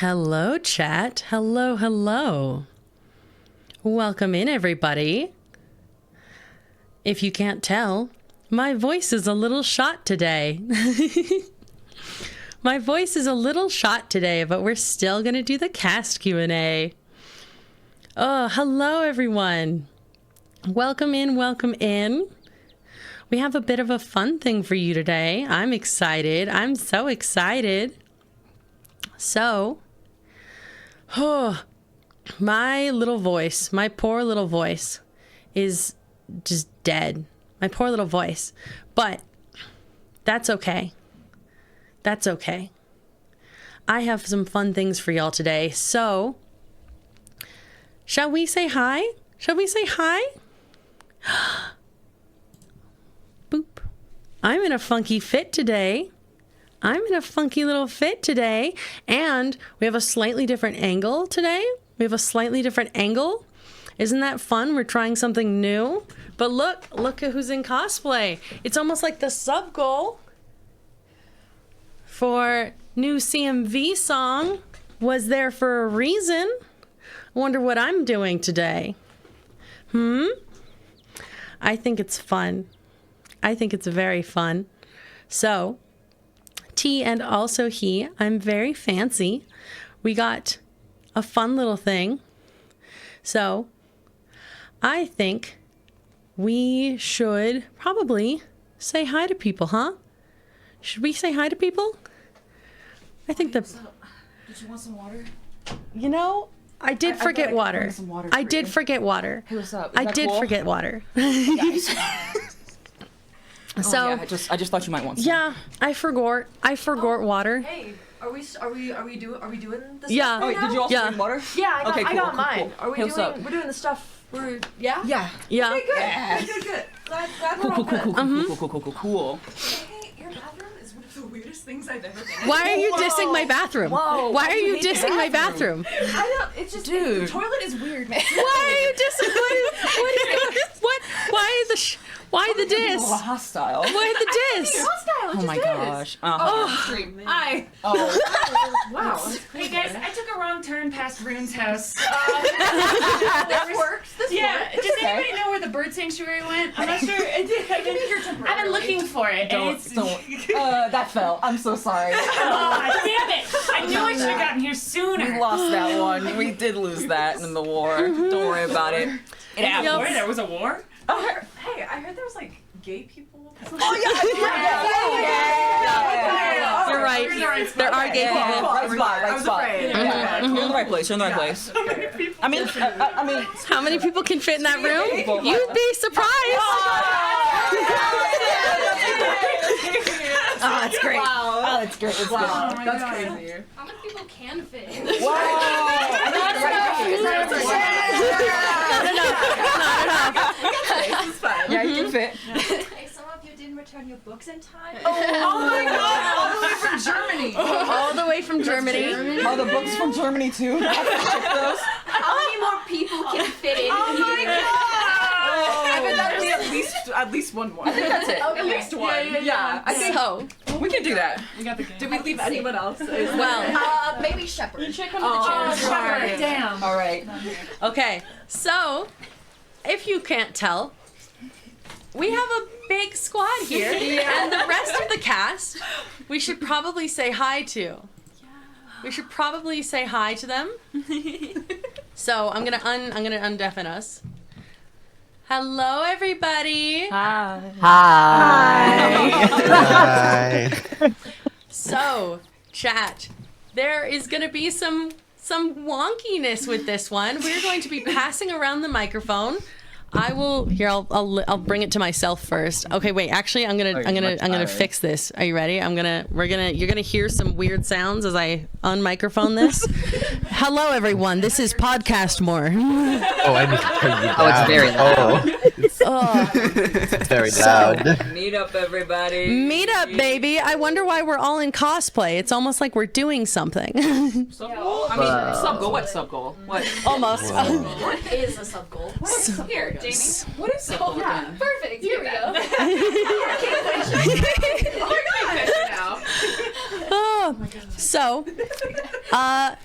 Hello, chat. Hello, hello. Welcome in, everybody. If you can't tell, my voice is a little shot today. My voice is a little shot today, but we're still going to do the cast Q&A. Oh, hello, everyone. Welcome in, welcome in. We have a bit of a fun thing for you today. I'm excited. I'm so excited. So, my little voice, my poor little voice is just dead. My poor little voice. But that's okay. That's okay. I have some fun things for y'all today. So, shall we say hi? Shall we say hi? Boop. I'm in a funky fit today. I'm in a funky little fit today. And we have a slightly different angle today. We have a slightly different angle. Isn't that fun? We're trying something new. But look at who's in cosplay. It's almost like the sub goal for new CMV song was there for a reason. I wonder what I'm doing today. I think it's fun. I think it's very fun. So, T and also he, I'm very fancy. We got a fun little thing. So, I think we should probably say hi to people, huh? Should we say hi to people? I think Did you want some water? You know, I did forget water. I did forget water. Hey, what's up? I did forget water. So yeah, I just thought you might want some. Yeah, I forgot water. Hey, are we doing this? Yeah. Stuff Oh, right wait, now? did you also Yeah. bring water? Yeah, Okay, I cool, got cool, mine. cool. Are we Hey, what's doing? up? We're doing the stuff. Yeah. Yeah. Okay, good. Yeah. Good. Glad we're Cool, all cool, good. cool, cool, cool, cool, cool, cool. Hey, your bathroom is one of the weirdest things I've ever been in. Why are you dissing my bathroom? Whoa. Why are you hate the dissing my bathroom? I don't. It's just Dude. the toilet is weird, man. Why are you dissing? What? Why the diss? Oh, hostile. Why the diss? Hostile. Oh my gosh. Hi. Oh. Wow. Hey guys, I took a wrong turn past Rune's house. This works. This Yeah, works. does anybody know where the bird sanctuary went? I'm not sure. I can be here temporarily. I've been looking for it, and it's. That fell. I'm so sorry. Oh, damn it! I knew I should have gotten here sooner. We lost that one. We did lose that in the war. Don't worry about it. It happened. War? There was a war? Hey, I heard there was like gay people. Oh yeah. You're right. There are gay people. Right spot. Yeah. You're in the right place. You're in the right place. I mean, How many people can fit in that room? people. You'd be surprised. Oh, that's great. Wow. Oh, that's great. That's Wow. good. That's crazy. How many people can fit? Yeah, you can fit. Hey, some of you didn't return your books in time. Oh my god! All the way from Germany. All the way from Germany. Oh, the books from Germany too. I have to ship those. How many more people can fit in? Oh my god! I bet that'd be at least one more. I think that's it. At least one. Yeah. I think So, we can do that. We got the game. Did we leave anyone else? well, Maybe Shepherd. You should come to the chair. Shepherd. Damn. All right. okay. So, if you can't tell, we have a big squad here, and the rest of the cast, we should probably say hi to. We should probably say hi to them. So I'm gonna undeafen us. Hello, everybody. Hi. So, chat, there is gonna be some wonkiness with this one. We're going to be passing around the microphone. I will here. I'll bring it to myself first. Okay, wait. Actually, I'm gonna fix this. Are you ready? You're gonna hear some weird sounds as I unmicrophone this. Hello, everyone. This is Podcast More. Oh, I need to turn you down. Oh, it's very loud. It's very loud. Meet up, everybody. Meet up, baby. I wonder why we're all in cosplay. It's almost like we're doing something. Sub goal? I mean, sub goal. What sub goal? What? Almost. What is a sub goal? Here. Jamie, what is simple again? Perfect. Here we go. So,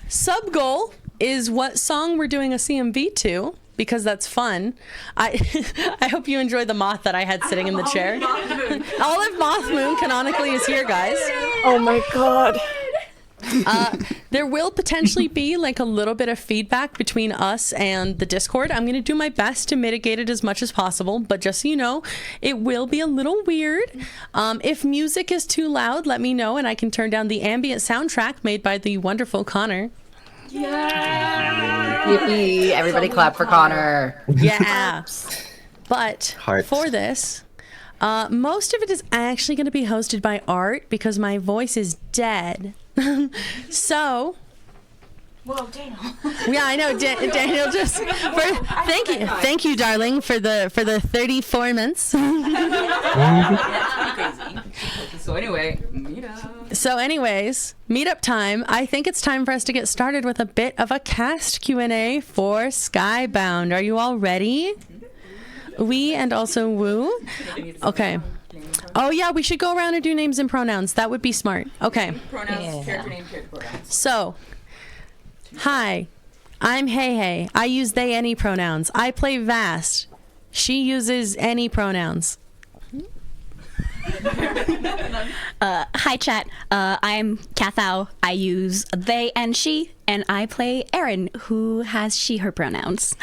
sub goal is what song we're doing a CMV to, because that's fun. I I hope you enjoy the moth that I had sitting in the chair. Olive Moth Moon canonically is here, guys. Oh my god. There will potentially be like a little bit of feedback between us and the Discord. I'm going to do my best to mitigate it as much as possible, but just so you know, it will be a little weird. If music is too loud, let me know and I can turn down the ambient soundtrack made by the wonderful Connor. Yippee! Everybody clap for Connor. Yeah. But Hearts. for this, most of it is actually going to be hosted by Art because my voice is dead. So, Whoa, Daniel. yeah, I know. Daniel just thank you, darling, for the 34 months. So anyway, meetup. So, anyways, meetup time. I think it's time for us to get started with a bit of a cast Q&A for SkyBound. Are you all ready? We and also Woo. Okay. Oh yeah, we should go around and do names and pronouns. That would be smart. Okay. Pronouns, character name, character pronouns. So, hi, I'm Hey Hey. I use they, any pronouns. I play Vast. She uses any pronouns. Hi, chat. I'm Kathao. I use they and she, and I play Erin, who has she, her pronouns.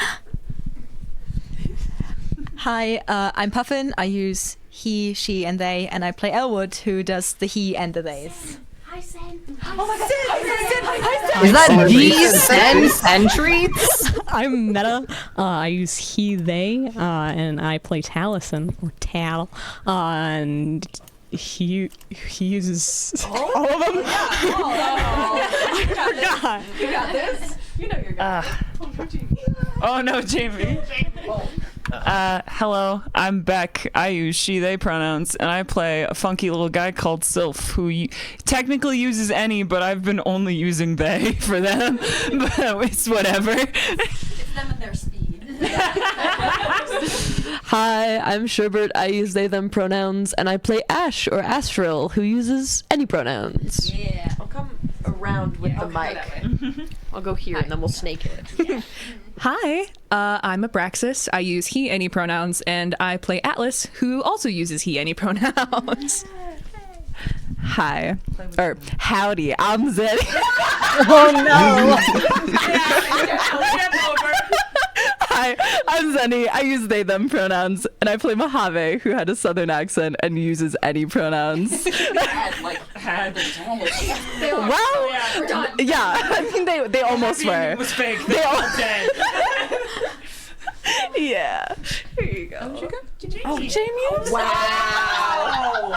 Hi, I'm Puffin. I use he, she, and they, and I play Elwood, who does the he and the theys. Hi, Sen. Oh my god. Is that these centuries? I'm Meta. I use he, they, and I play Taliesin, or Tal, and he uses all of them. I forgot. You got this. You know you're good. Oh no, Jamie. Hello, I'm Beck. I use she, they pronouns, and I play a funky little guy called Sylph, who technically uses any, but I've been only using they for them. But it's whatever. It's them and their speed. Hi, I'm Sherbert. I use they, them pronouns, and I play Ash, or Astral, who uses any pronouns. Yeah. I'll come around with the mic. I'll go here, and then we'll snake it. Hi, I'm Abraxas. I use he, any pronouns, and I play Atlas, who also uses he, any pronouns. Hi, or howdy, I'm Zed. Oh no! Hi, I'm Zenny. I use they, them pronouns, and I play Mojave, who had a southern accent and uses any pronouns. Well, yeah, I mean they almost were. It was fake. They all dead. Yeah. Here you go. Oh, Jamie. Wow.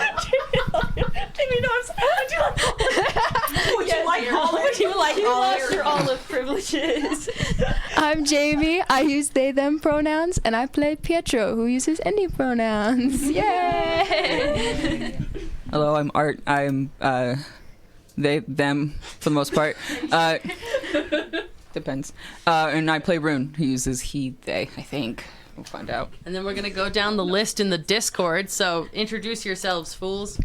Jamie, no, I'm sorry. Would you like olive? Would you like olive? Your olive privileges. I'm Jamie. I use they, them pronouns, and I play Pietro, who uses any pronouns. Yay! Hello, I'm Art. I'm they, them for the most part. Depends. And I play Rune. He uses he, they, I think. We'll find out. And then we're going to go down the list in the Discord. So introduce yourselves, fools.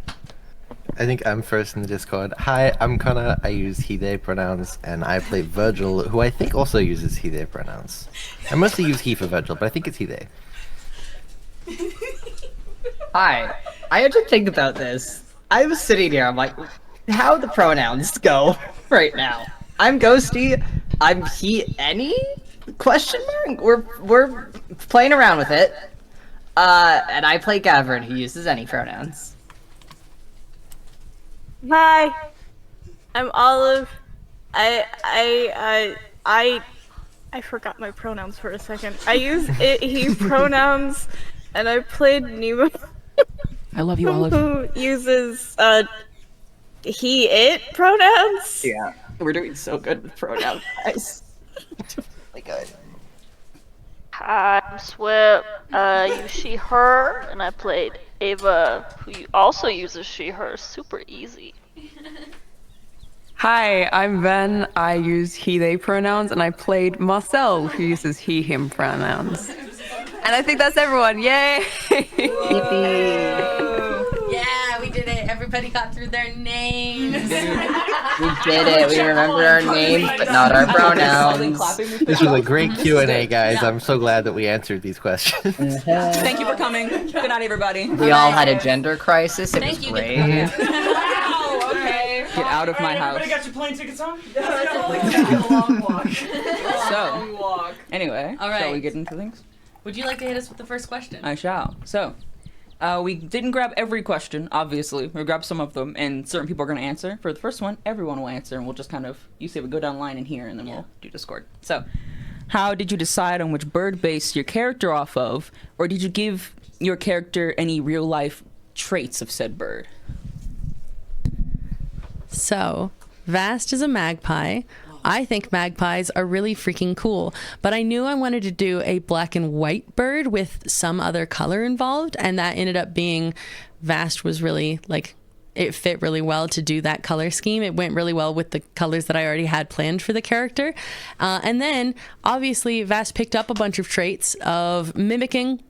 I think I'm first in the Discord. Hi, I'm Connor. I use he, they pronouns, and I play Virgil, who I think also uses he, they pronouns. I mostly use he for Virgil, but I think it's he, they. Hi, I had to think about this. I was sitting here, I'm like, how the pronouns go right now? I'm Ghosty. I'm he, any? Question mark? We're playing around with it. And I play Gavin, who uses any pronouns. Hi, I'm Olive. I forgot my pronouns for a second. I use it, he pronouns, and I played Nemo. I love you, Olive. Who uses he, it pronouns? Yeah, we're doing so good with pronouns, guys. Really good. Hi, I'm Swip. Use she, her, and I played Ava, who also uses she, her. Super easy. Hi, I'm Ben. I use he, they pronouns, and I played Marcel, who uses he, him pronouns. And I think that's everyone. Yay! Yeah, we did it. Everybody got through their names. We did it. We remembered our names, but not our pronouns. This was a great Q&A, guys. I'm so glad that we answered these questions. Thank you for coming. Good night, everybody. We all had a gender crisis. It was Thank you. great. Wow, okay. Get out of my house. Everybody got your plane tickets on? So, anyway, All right. shall we get into things? Would you like to hit us with the first question? I shall. So, we didn't grab every question, obviously. We grabbed some of them, and certain people are going to answer. For the first one, everyone will answer, and we'll just kind of, you say we go down the line in here, and then we'll do Discord. So, how did you decide on which bird based your character off of, or did you give your character any real-life traits of said bird? So, Vast is a magpie. I think magpies are really freaking cool, but I knew I wanted to do a black and white bird with some other color involved, and that ended up being Vast was really like, it fit really well to do that color scheme. It went really well with the colors that I already had planned for the character. And then obviously Vast picked up a bunch of traits of mimicking.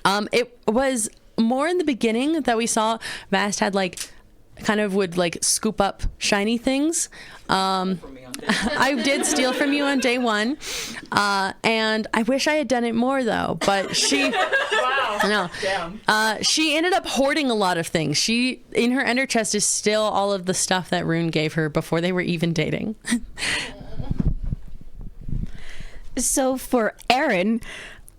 It was more in the beginning that we saw Vast had like kind of would like scoop up shiny things. I did steal from you on day one, and I wish I had done it more though. But she, she ended up hoarding a lot of things. She, in her ender chest, is still all of the stuff that Rune gave her before they were even dating. So for Aaron,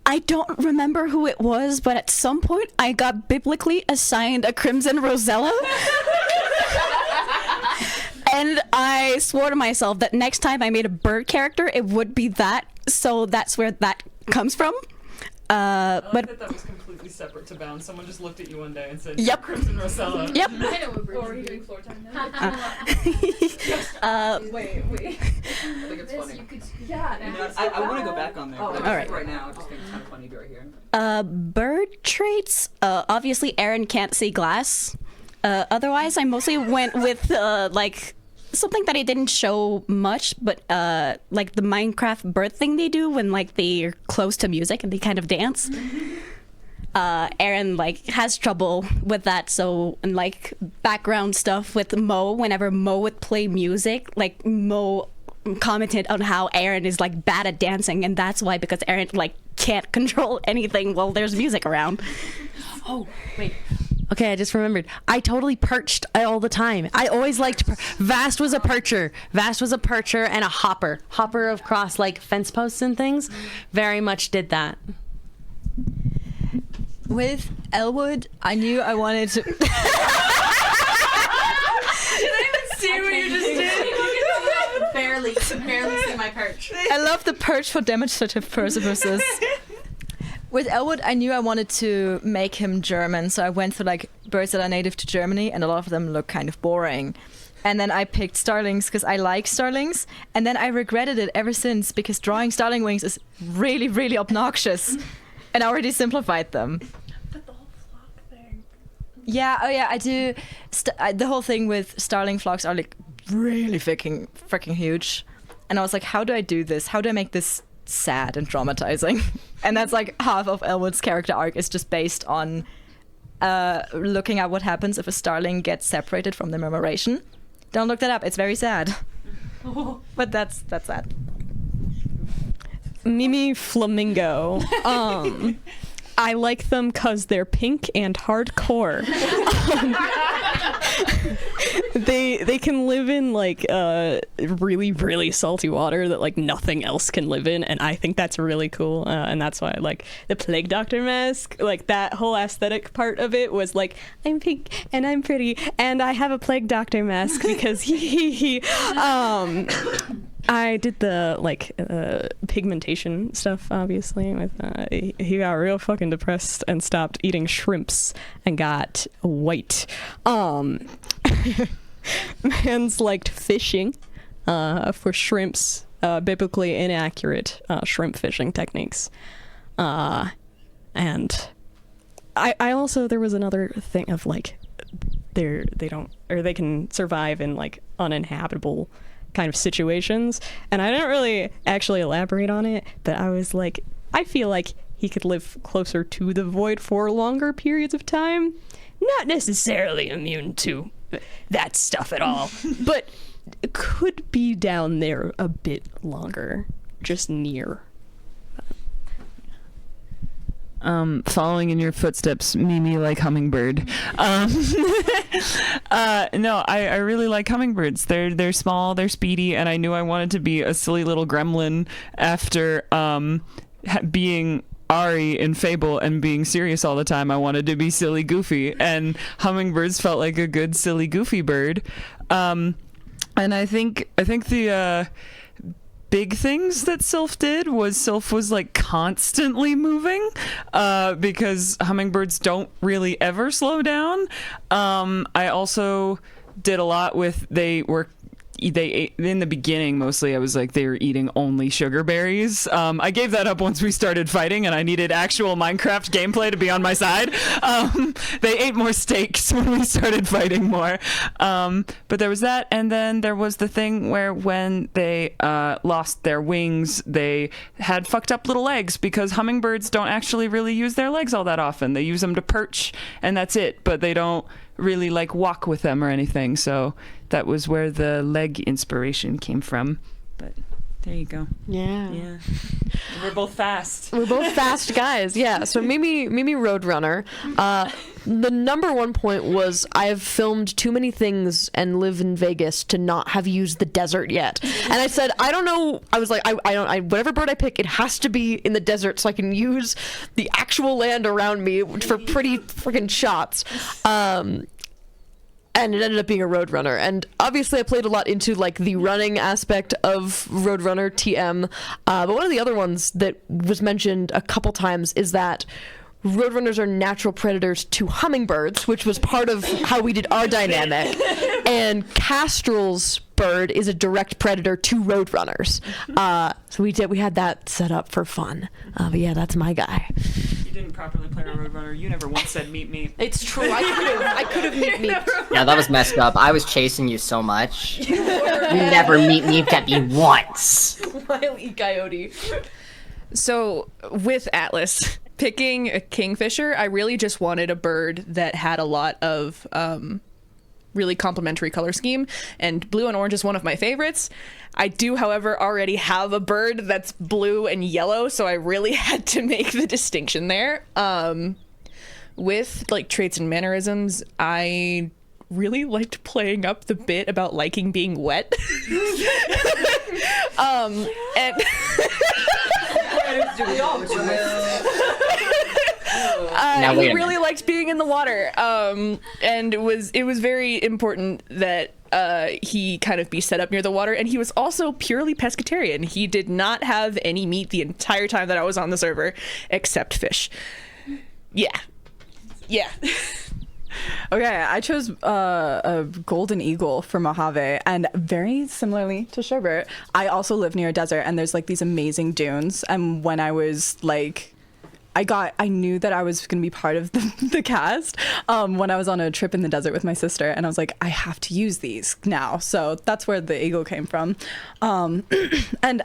I don't remember who it was, but at some point I got biblically assigned a Crimson Rosella. And I swore to myself that next time I made a bird character, it would be that. So that's where that comes from. But that was completely separate to Bound. Someone just looked at you one day and said, "Yep, Crimson Rosella." Yep. I know what birds are you doing floor time now? Wait. I think it's funny. Yeah. I want to go back on there. But all right. Right now, I just think it's kind of funny to be right here. Bird traits. Obviously, Aaron can't see glass. Otherwise, I mostly went with like something that I didn't show much, but like the Minecraft bird thing they do when like they're close to music and they kind of dance. Aaron like has trouble with that, so and like background stuff with Mo. Whenever Mo would play music, like Mo commented on how Aaron is like bad at dancing, and that's why, because Aaron like can't control anything while there's music around. Oh, wait. Okay, I just remembered. I totally perched all the time. I always liked Vast was a percher. Vast was a percher and a hopper. Hopper across like fence posts and things. Very much did that. With Elwood, I knew I wanted to. Did I even see what you just did? Barely see my perch. I love the perch for demonstrative purposes. With Elwood, I knew I wanted to make him German, so I went for like birds that are native to Germany, and a lot of them look kind of boring. And then I picked starlings because I like starlings, and then I regretted it ever since because drawing starling wings is really, really obnoxious, and I already simplified them. But the whole flock thing. Yeah, oh yeah, I do. The whole thing with starling flocks are like really freaking huge, and I was like, how do I do this? How do I make this sad and traumatizing? And that's like half of Elwood's character arc is just based on looking at what happens if a starling gets separated from the murmuration. Don't look that up, it's very sad. But that's that. Mimi Flamingo. I like them because they're pink and hardcore. They can live in like really, really salty water that like nothing else can live in, and I think that's really cool. And that's why I like the Plague Doctor mask. Like that whole aesthetic part of it was like, I'm pink and I'm pretty and I have a Plague Doctor mask because he. I did the like pigmentation stuff, obviously. With he got real fucking depressed and stopped eating shrimps and got white. Man's liked fishing for shrimps, biblically inaccurate shrimp fishing techniques, and I also, there was another thing of like they can survive in like uninhabitable kind of situations, and I didn't really actually elaborate on it, but I was like, I feel like he could live closer to the void for longer periods of time. Not necessarily immune to that stuff at all, but could be down there a bit longer, just near. Following in your footsteps, Mimi like hummingbird. No, I really like hummingbirds. They're small, they're speedy, and I knew I wanted to be a silly little gremlin after being Ari in Fable and being serious all the time. I wanted to be silly goofy, and hummingbirds felt like a good silly goofy bird. And I think the big things that Sylph did was Sylph was like constantly moving because hummingbirds don't really ever slow down. I also did a lot with they ate, in the beginning mostly I was like they were eating only sugar berries. I gave that up once we started fighting and I needed actual Minecraft gameplay to be on my side. They ate more steaks when we started fighting more. But there was that, and then there was the thing where when they lost their wings, they had fucked up little legs because hummingbirds don't actually really use their legs all that often. They use them to perch and that's it, but they don't really like walk with them or anything. So that was where the leg inspiration came from. But there you go. Yeah. We're both fast. We're both fast guys. Yeah. So Mimi Roadrunner. The number one point was I have filmed too many things and live in Vegas to not have used the desert yet. And I said, I don't know. I was like, I whatever bird I pick, it has to be in the desert so I can use the actual land around me for pretty freaking shots. And it ended up being a Roadrunner. And obviously I played a lot into like the running aspect of Roadrunner TM. But one of the other ones that was mentioned a couple times is that Roadrunners are natural predators to hummingbirds, which was part of how we did our dynamic. And Castral's bird is a direct predator to Roadrunners. So we had that set up for fun. But yeah, that's my guy. You didn't properly play a Roadrunner. You never once said meet me. It's true. I could have meet me. Yeah, that was messed up. I was chasing you so much. You never meet me once. Wily coyote. So with Atlas picking a kingfisher, I really just wanted a bird that had a lot of really complementary color scheme, and blue and orange is one of my favorites. I do, however, already have a bird that's blue and yellow, so I really had to make the distinction there. With like traits and mannerisms, I really liked playing up the bit about liking being wet. And he really liked being in the water, and it was very important that he kind of be set up near the water, and he was also purely pescatarian. He did not have any meat the entire time that I was on the server, except fish. Yeah. Okay, I chose a golden eagle for Mojave, and very similarly to Sherbert, I also live near a desert, and there's like these amazing dunes. And when I was like, I knew that I was going to be part of the cast when I was on a trip in the desert with my sister, and I was like, I have to use these now. So that's where the eagle came from. And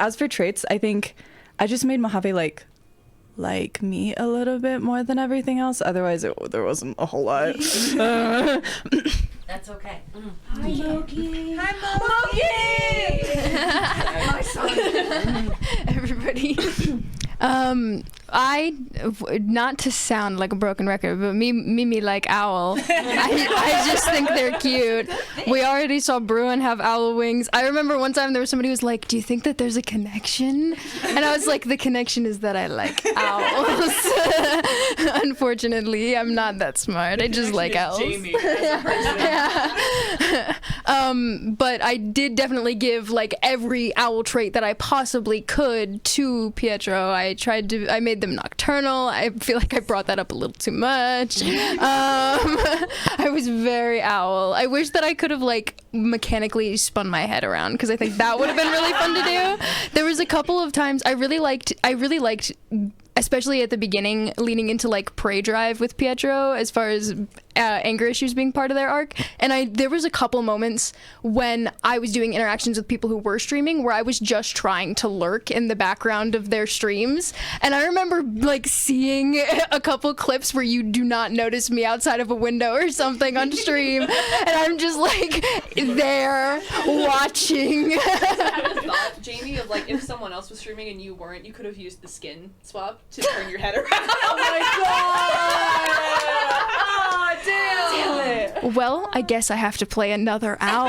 as for traits, I think I just made Mojave like me a little bit more than everything else. Otherwise, there wasn't a whole lot. That's okay. Hi, Moki. Hi, Moki. Everybody. Not to sound like a broken record, but Mimi like owl. I just think they're cute. We already saw Bruin have owl wings. I remember one time there was somebody who was like, do you think that there's a connection? And I was like, the connection is that I like owls. Unfortunately, I'm not that smart. I just like owls. Jamie. But I did definitely give like every owl trait that I possibly could to Pietro. I made them nocturnal. I feel like I brought that up a little too much. I was very owl. I wish that I could have like mechanically spun my head around, because I think that would have been really fun to do. There was a couple of times I really liked especially at the beginning, leaning into like prey drive with Pietro as far as anger issues being part of their arc. And there was a couple moments when I was doing interactions with people who were streaming where I was just trying to lurk in the background of their streams. And I remember like seeing a couple clips where you do not notice me outside of a window or something on stream, and I'm just like there watching. I had a thought, Jamie, of like if someone else was streaming and you weren't, you could have used the skin swap to turn your head around. Oh my god! Oh, damn it! Well, I guess I have to play another owl.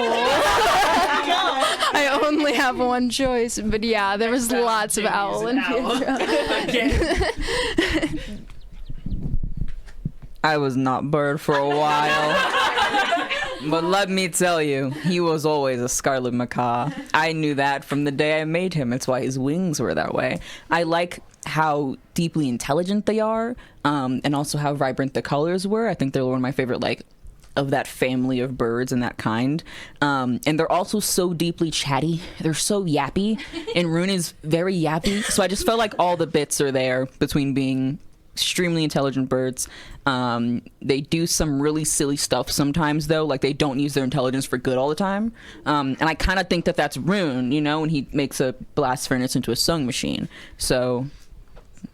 I only have one choice, but yeah, there was lots of owl in Pietro. I was not Bird for a while. But let me tell you, he was always a scarlet macaw. I knew that from the day I made him. It's why his wings were that way. I like how deeply intelligent they are, and also how vibrant the colors were. I think they're one of my favorite, like, of that family of birds and that kind. And they're also so deeply chatty. They're so yappy, and Rune is very yappy. So I just felt like all the bits are there between being extremely intelligent birds. They do some really silly stuff sometimes, though. Like, they don't use their intelligence for good all the time. And I kind of think that that's Rune, you know, when he makes a blast furnace into a sewing machine. So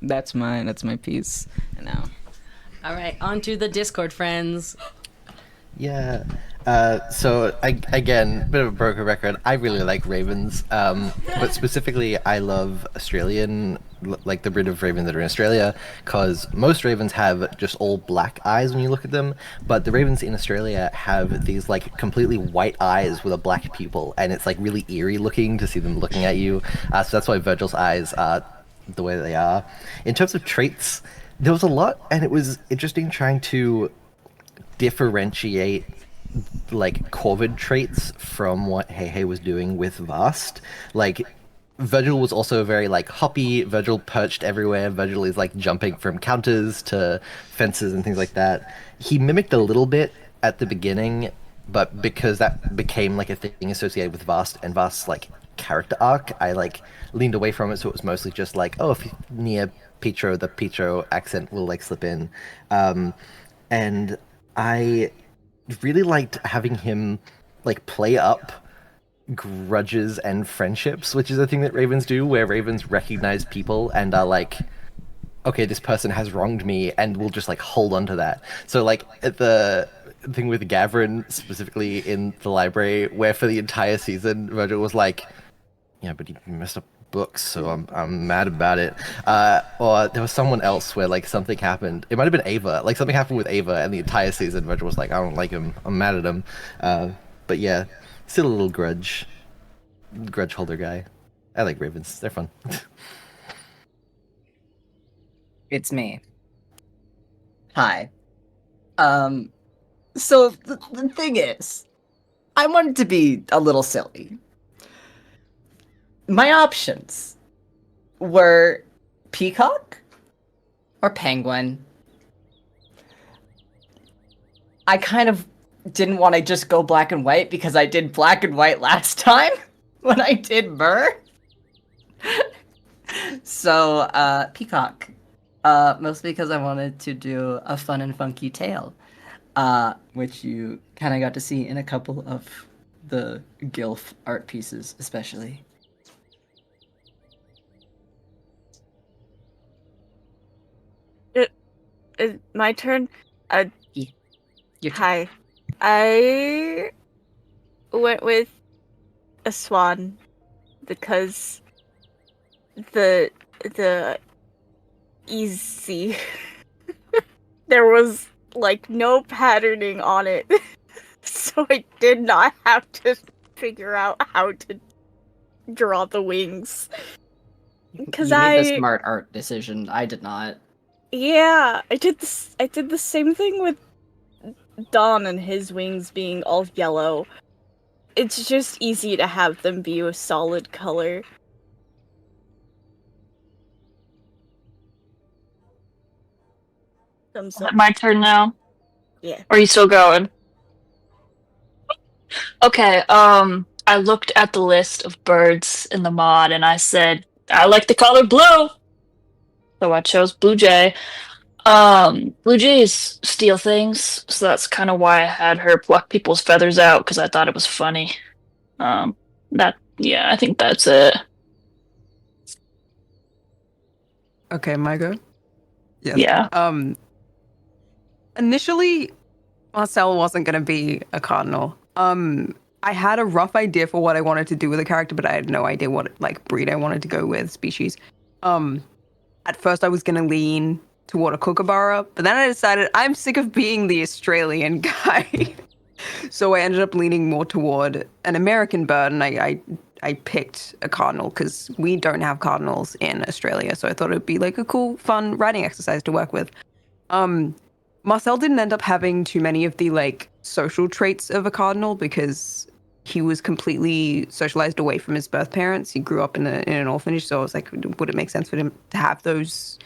that's my piece. And now, all right, on to the Discord friends. Yeah. So again, bit of a broken record. I really like ravens, but specifically, I love Australian, like the breed of raven that are in Australia, because most ravens have just all black eyes when you look at them, but the ravens in Australia have these like completely white eyes with a black pupil, and it's like really eerie looking to see them looking at you. So that's why Virgil's eyes are the way they are. In terms of traits, there was a lot, and it was interesting trying to differentiate like Corvid traits from what Hey was doing with Vast. Like, Virgil was also very like hoppy. Virgil perched everywhere. Virgil is like jumping from counters to fences and things like that. He mimicked a little bit at the beginning, but because that became like a thing associated with Vast and Vast's like character arc, I like leaned away from it. So it was mostly just like, oh, if you're near Pietro, the Pietro accent will like slip in. And I really liked having him like play up grudges and friendships, which is a thing that ravens do, where ravens recognize people and are like, okay, this person has wronged me, and we'll just like hold on to that. So like at the thing with Gavrin specifically in the library, where for the entire season Virgil was like, yeah, but he messed up books, so I'm mad about it. Or there was someone else where like something happened. It might have been Ava. Like something happened with Ava, and the entire season Virgil was like, I don't like him. I'm mad at him. But yeah, still a little grudge holder guy. I like ravens. They're fun. It's me. Hi. So the thing is, I wanted to be a little silly. My options were peacock or penguin. I kind of didn't want to just go black and white because I did black and white last time when I did Burr. So, peacock. Mostly because I wanted to do a fun and funky tale, which you kind of got to see in a couple of the Gilf art pieces, especially. My turn. Your turn. Hi. I went with a swan because the easy. There was like no patterning on it, so I did not have to figure out how to draw the wings. Because you made the smart art decision. I did not. Yeah, I did the same thing with Don and his wings being all yellow. It's just easy to have them be a solid color. My turn now? Yeah. Or are you still going? Okay, I looked at the list of birds in the mod and I said, I like the color blue! So I chose Blue Jay. Blue Jays steal things, so that's kind of why I had her pluck people's feathers out, because I thought it was funny. I think that's it. Okay, my go? Yes. Yeah. Initially, Marcel wasn't going to be a cardinal. I had a rough idea for what I wanted to do with the character, but I had no idea what breed I wanted to go with, species. At first I was going to lean toward a kookaburra, but then I decided I'm sick of being the Australian guy. So I ended up leaning more toward an American bird, and I picked a cardinal because we don't have cardinals in Australia, so I thought it'd be like a cool, fun writing exercise to work with. Marcel didn't end up having too many of the social traits of a cardinal because he was completely socialized away from his birth parents. He grew up in an orphanage, so I was like, would it make sense for him to have those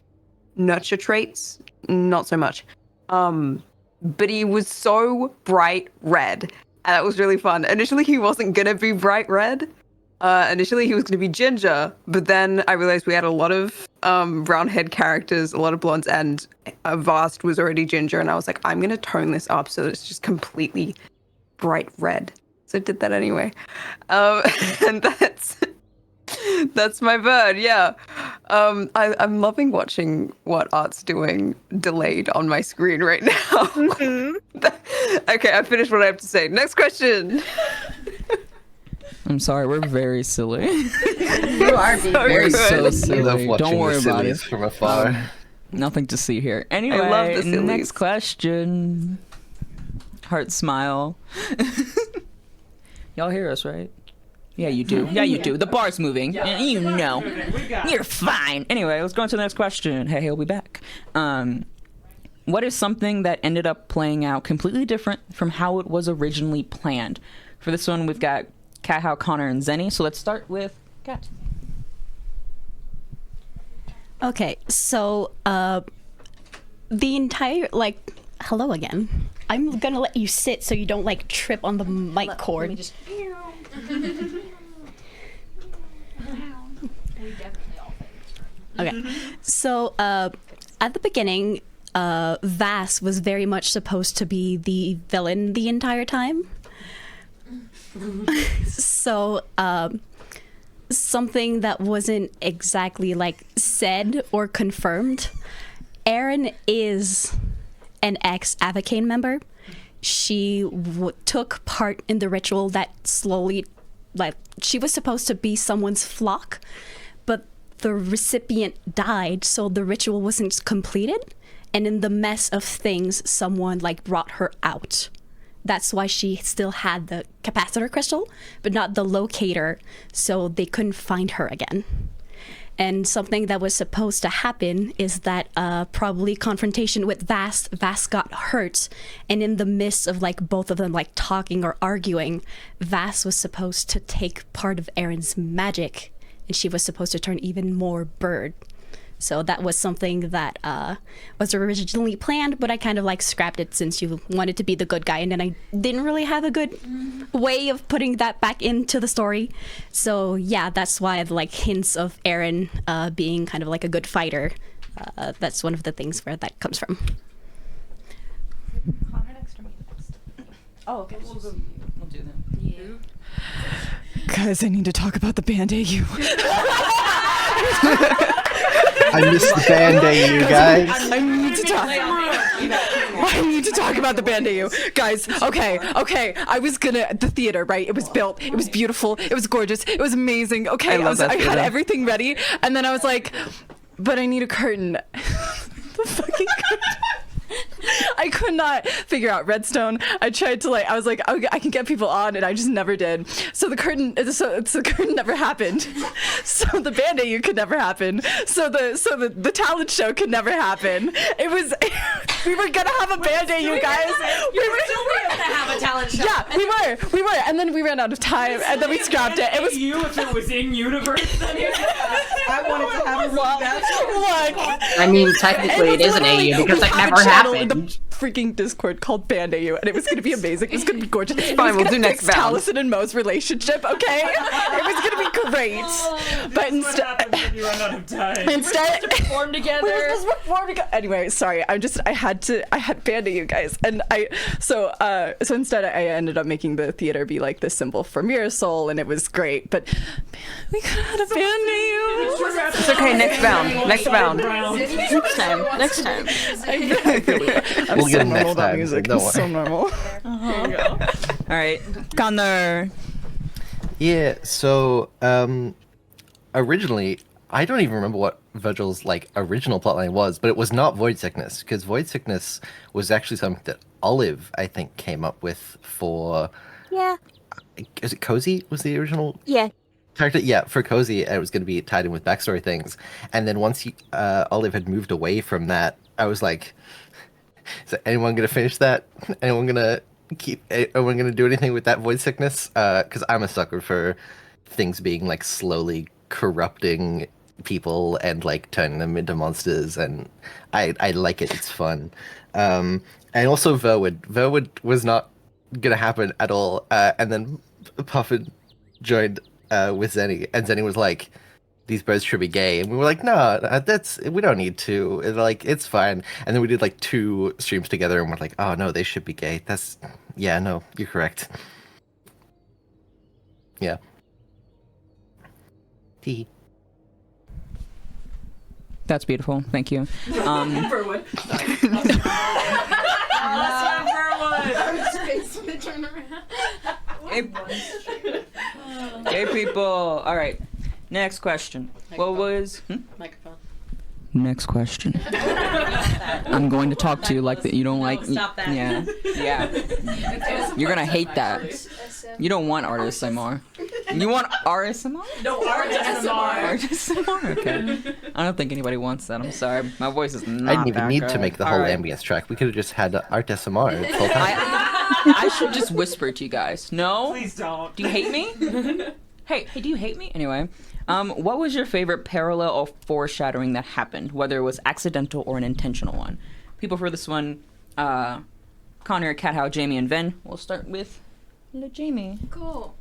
nurture traits? Not so much. But he was so bright red, and that was really fun. Initially, he wasn't gonna be bright red. Initially, he was gonna be ginger, but then I realized we had a lot of brown head characters, a lot of blondes, and Vast was already ginger, and I was like, I'm gonna tone this up so it's just completely bright red. So I did that anyway. And that's my bird, yeah. I'm loving watching what Art's doing delayed on my screen right now. Okay, I finished what I have to say. Next question. I'm sorry, we're very silly. You are being We're so I love silly. watching Don't worry the about sillies it. from afar. Nothing to see here. Anyway, I love the sillies. next question. Heart smile. Y'all hear us, right? Yeah, you do. Yeah, you do. The bar's moving. Yeah. You know. You're fine. Anyway, let's go on to the next question. Hey, he'll be back. What is something that ended up playing out completely different from how it was originally planned? For this one, we've got Kat, How, Connor, and Zenny. So let's start with Kat. Okay, so the entire hello again. I'm gonna let you sit so you don't trip on the mic cord. Let me just... Okay, so at the beginning, Vass was very much supposed to be the villain the entire time. So something that wasn't exactly said or confirmed. Erin is an ex-Avacane member. She took part in the ritual that slowly, she was supposed to be someone's flock, but the recipient died, so the ritual wasn't completed. And in the mess of things, someone brought her out. That's why she still had the capacitor crystal, but not the locator, so they couldn't find her again. And something that was supposed to happen is that probably confrontation with Vast got hurt, and in the midst of both of them talking or arguing, Vast was supposed to take part of Erin's magic, and she was supposed to turn even more bird. So that was something that was originally planned, but I kind of scrapped it since you wanted to be the good guy, and then I didn't really have a good way of putting that back into the story. So yeah, that's why the hints of Erin being kind of a good fighter. That's one of the things where that comes from. Oh, okay. We'll do that. Yeah. Guys, I need to talk about the band AU. I missed the band AU, guys. I need to talk about the band AU. Guys, okay. I was the theater, right? It was built. It was beautiful. It was gorgeous. It was amazing. Okay, I had everything ready. And then I was like, but I need a curtain. The fucking curtain. I could not figure out redstone. I tried to I was like, okay, I can get people on, and I just never did. So the curtain never happened. So the band AU could never happen. So the talent show could never happen. It was we were gonna have a band AU, guys. We were still gonna have a talent show. Yeah, we were, and then we ran out of time, and then we scrapped it. It was you if it was in universe. I wanted to have a I mean, technically it is an AU because that never happened. freaking Discord called Band-AU, and it was going to be amazing. It was going to be gorgeous. It's fine, we'll do next bound. Taliesin and Mo's relationship, okay? It was going to be great. But instead, you run out of time. Instead, to perform together. Anyway, sorry. I had Band-AU, guys, and so instead I ended up making the theater be like the symbol for Mirasol, and it was great. But we could have had a Band-AU. It's okay. Next bound. Next bound. Next time. Next time. I'm We'll so get it normal next about time. music. Don't I'm so worry. normal. All right, Connor. Yeah, so originally, I don't even remember what Virgil's like original plotline was, but it was not Void Sickness, because Void Sickness was actually something that Olive, I think, came up with for... Yeah. Is it Cozy was the original Yeah. character? Yeah, for Cozy, it was going to be tied in with backstory things. And then once Olive had moved away from that, I was like, is anyone going to finish that? Anyone going to do anything with that Void Sickness? Because I'm a sucker for things being like slowly corrupting people and like turning them into monsters, and I like it. It's fun. And also Verwood was not gonna happen at all. And then Puffin joined with Zenny, and Zenny was like, these birds should be gay, and we were like, no, we don't need to. It's fine. And then we did like 2 streams together, and we're like, oh no, they should be gay. No, you're correct. Yeah. Tee. that's beautiful. Thank you. Verwood. Gay people. All right. Next question. What was? Microphone. Next question. I'm going to talk to you like that. You don't like. Stop that. Yeah. You're gonna hate that. You don't want RSMR. You want RSMR? No, RSMR. RSMR. Okay. I don't think anybody wants that. I'm sorry. My voice is not. I didn't even that need good. to make the All whole right. ambience track. We could have just had Art SMR the whole time. I should just whisper to you guys. No? Please don't. Do you hate me? Hey, do you hate me? Anyway, what was your favorite parallel or foreshadowing that happened, whether it was accidental or an intentional one? People for this one, Connor, Cathow, Jamie, and Ven. We'll start with Jamie. Cool.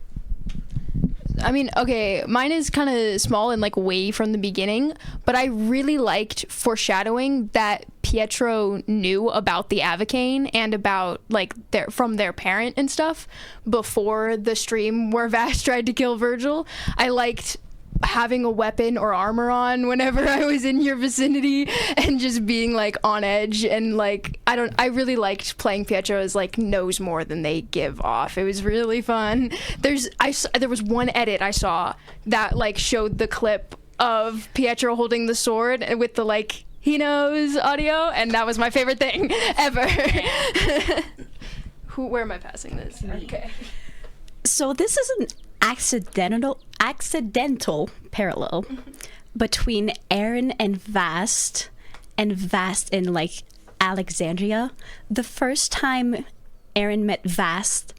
I mean, okay, mine is kind of small and like way from the beginning, but I really liked foreshadowing that Pietro knew about the Avocane and about like from their parent and stuff before the stream where Vash tried to kill Virgil. I liked having a weapon or armor on whenever I was in your vicinity and just being like on edge, and like I really liked playing Pietro as like knows more than they give off. It was really fun. There was one edit I saw that like showed the clip of Pietro holding the sword and with the like he knows audio, and that was my favorite thing ever. Where am I passing this? Okay. So this is an accidental parallel between Aaron and Vast in like Alexandria. The first time Aaron met Vast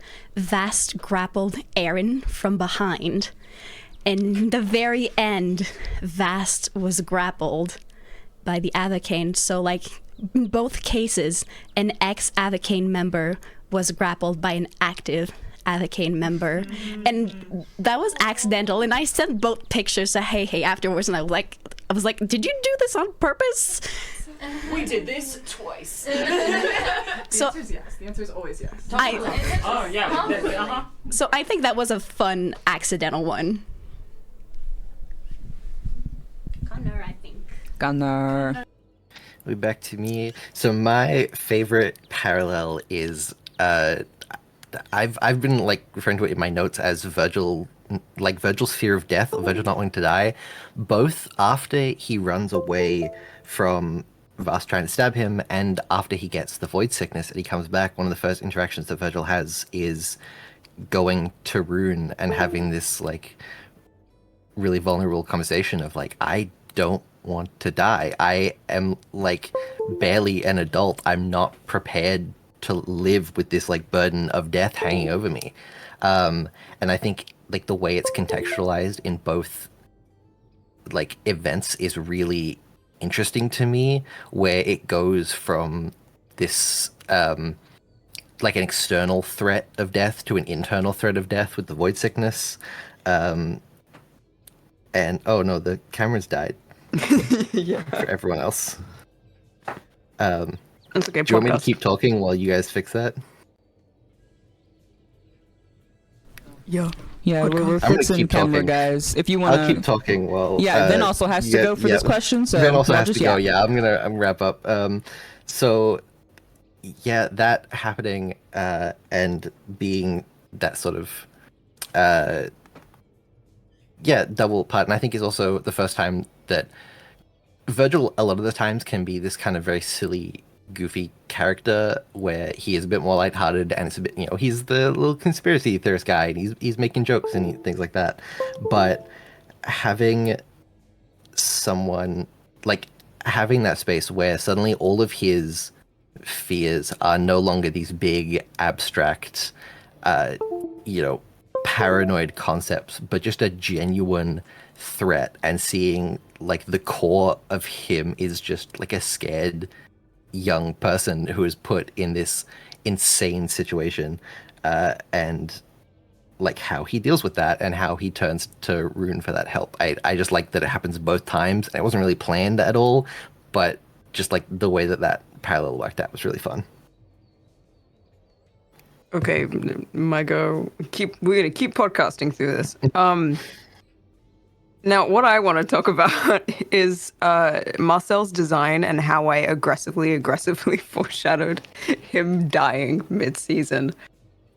grappled Aaron from behind. In the very end, Vast was grappled by the Avocane. So like in both cases, an ex-Avocane member was grappled by an active Avocane member, and that was accidental. And I sent both pictures to Hey afterwards, and I was like, did you do this on purpose? We did this twice. The answer is yes. The answer is always yes. Oh yeah. So I think that was a fun accidental one. Connor, I think. Connor. Back to me. So my favorite parallel is I've been like referring to it in my notes as Virgil's fear of death, or Virgil not wanting to die, both after he runs away from Vast trying to stab him and after he gets the void sickness and he comes back. One of the first interactions that Virgil has is going to Rune and having this like really vulnerable conversation of like, I don't want to die. I am like barely an adult. I'm not prepared to live with this like burden of death hanging over me. And I think like the way it's contextualized in both like events is really interesting to me, where it goes from this like an external threat of death to an internal threat of death with the void sickness. And oh no, the cameras died. Yeah. For everyone else. That's okay. Do you want me to keep talking while you guys fix that? Yeah. Yeah, we're I'm gonna fixing keep camera, talking. guys. If you want to, I'll keep talking while. Yeah, Vin also has to go for this question, so Vin also I'll has just to go. yap. Yeah, I'm gonna wrap up. So yeah, that happening and being that sort of double part, and I think is also the first time that Virgil a lot of the times can be this kind of very silly, goofy character where he is a bit more lighthearted, and it's a bit, he's the little conspiracy theorist guy, and he's making jokes and things like that. But having someone like having that space where suddenly all of his fears are no longer these big abstract, paranoid concepts, but just a genuine threat, and seeing like the core of him is just like a scared young person who is put in this insane situation, and like how he deals with that and how he turns to Rune for that help. I just like that it happens both times, and it wasn't really planned at all, but just like the way that parallel worked out was really fun. Okay, my go. We're gonna keep podcasting through this. Now, what I want to talk about is Marcel's design and how I aggressively foreshadowed him dying mid-season.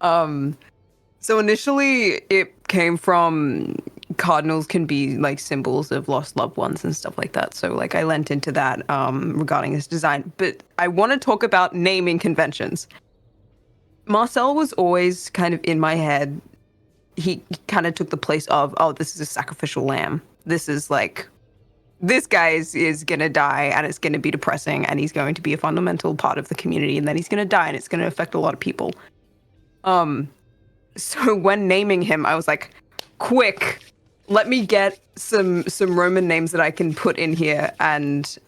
So initially, it came from cardinals can be like symbols of lost loved ones and stuff like that. So like I lent into that regarding his design. But I want to talk about naming conventions. Marcel was always kind of in my head. He kind of took the place of, oh, this is a sacrificial lamb. This is like, this guy is going to die, and it's going to be depressing, and he's going to be a fundamental part of the community, and then he's going to die, and it's going to affect a lot of people. So when naming him, I was like, quick, let me get some Roman names that I can put in here and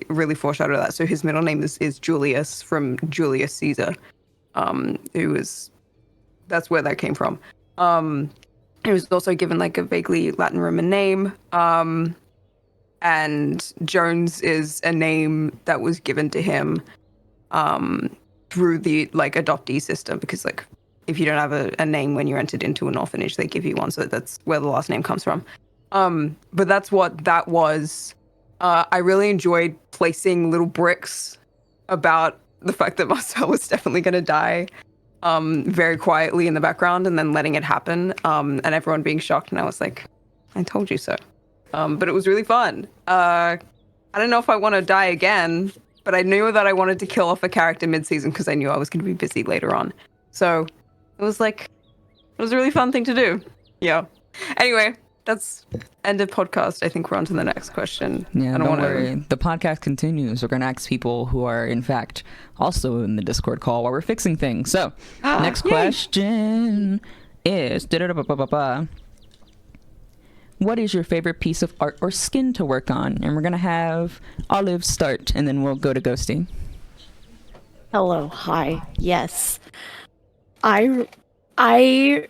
really foreshadow that. So his middle name is Julius, from Julius Caesar. That's where that came from. He was also given like a vaguely Latin Roman name. And Jones is a name that was given to him through the like adoptee system, because like if you don't have a name when you're entered into an orphanage, they give you one. So that's where the last name comes from. But that's what that was. I really enjoyed placing little bricks about the fact that Marcel was definitely going to die very quietly in the background, and then letting it happen, and everyone being shocked. And I was like, I told you so. But it was really fun. I don't know if I want to die again, but I knew that I wanted to kill off a character mid-season because I knew I was going to be busy later on. So it was a really fun thing to do. Yeah. Anyway, that's end of podcast. I think we're on to the next question. Yeah, I don't worry. The podcast continues. We're going to ask people who are, in fact, also in the Discord call while we're fixing things. So, next question is... What is your favorite piece of art or skin to work on? And we're going to have Olive start, and then we'll go to Ghosty. Hello, hi. Yes. When I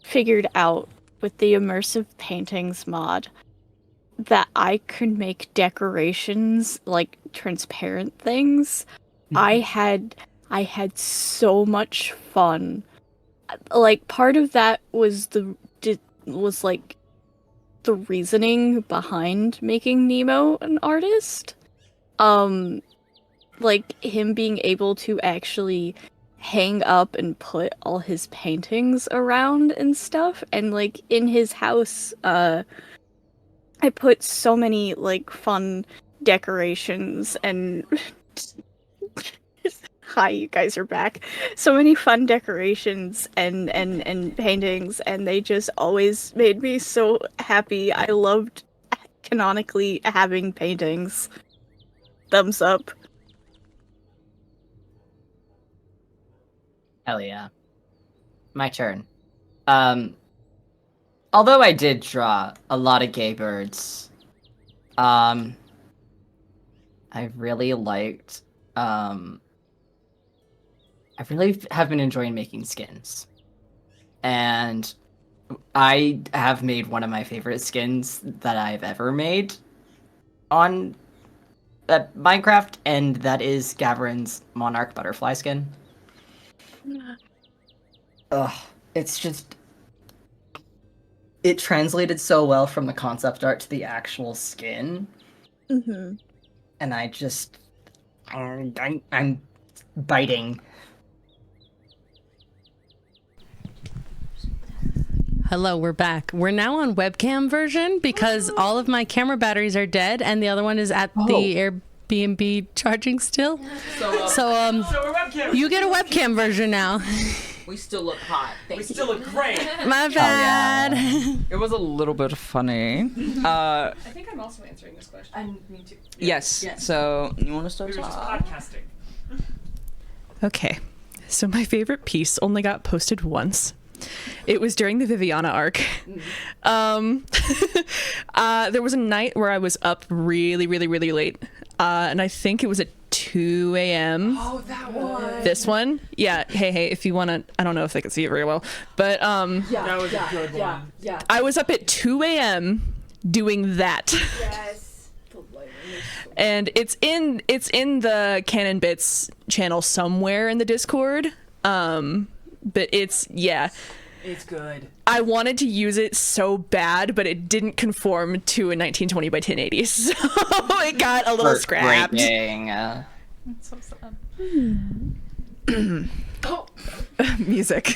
figured out with the immersive paintings mod that I could make decorations, like transparent things, I had so much fun. Like, part of that was like the reasoning behind making Nemo an artist. Like him being able to actually hang up and put all his paintings around and stuff, and like in his house, I put so many like fun decorations and hi, you guys are back. So many fun decorations and paintings, and they just always made me so happy. I loved canonically having paintings. Thumbs up. Hell yeah. My turn. Although I did draw a lot of gay birds, I I really liked. I really have been enjoying making skins, and I have made one of my favorite skins that I've ever made on Minecraft, and that is Gavrin's Monarch Butterfly skin. Ugh, it's just... It translated so well from the concept art to the actual skin. Mm-hmm. And I just... I'm biting. Hello, we're back. We're now on webcam version because all of my camera batteries are dead and the other one is at the Airbnb charging still. So we're webcam. you get a webcam version now. We still look hot. We still look great. My bad. It was a little bit funny. I think I'm also answering this question. Me too. Yes. So you want to start? We were just podcasting. Okay, so my favorite piece only got posted once. It was during the Viviana arc. There was a night where I was up really, really, really late, and I think it was at 2 a.m. Oh, that one. This one? Yeah. Hey, if you want to, I don't know if they can see it very well, but That was a good one. Yeah. I was up at 2 a.m. doing that. Yes. And it's in the Canon Bits channel somewhere in the Discord. But it's good. I wanted to use it so bad, but it didn't conform to a 1920 by 1080, so it got a little scrapped. That's so sad. Music.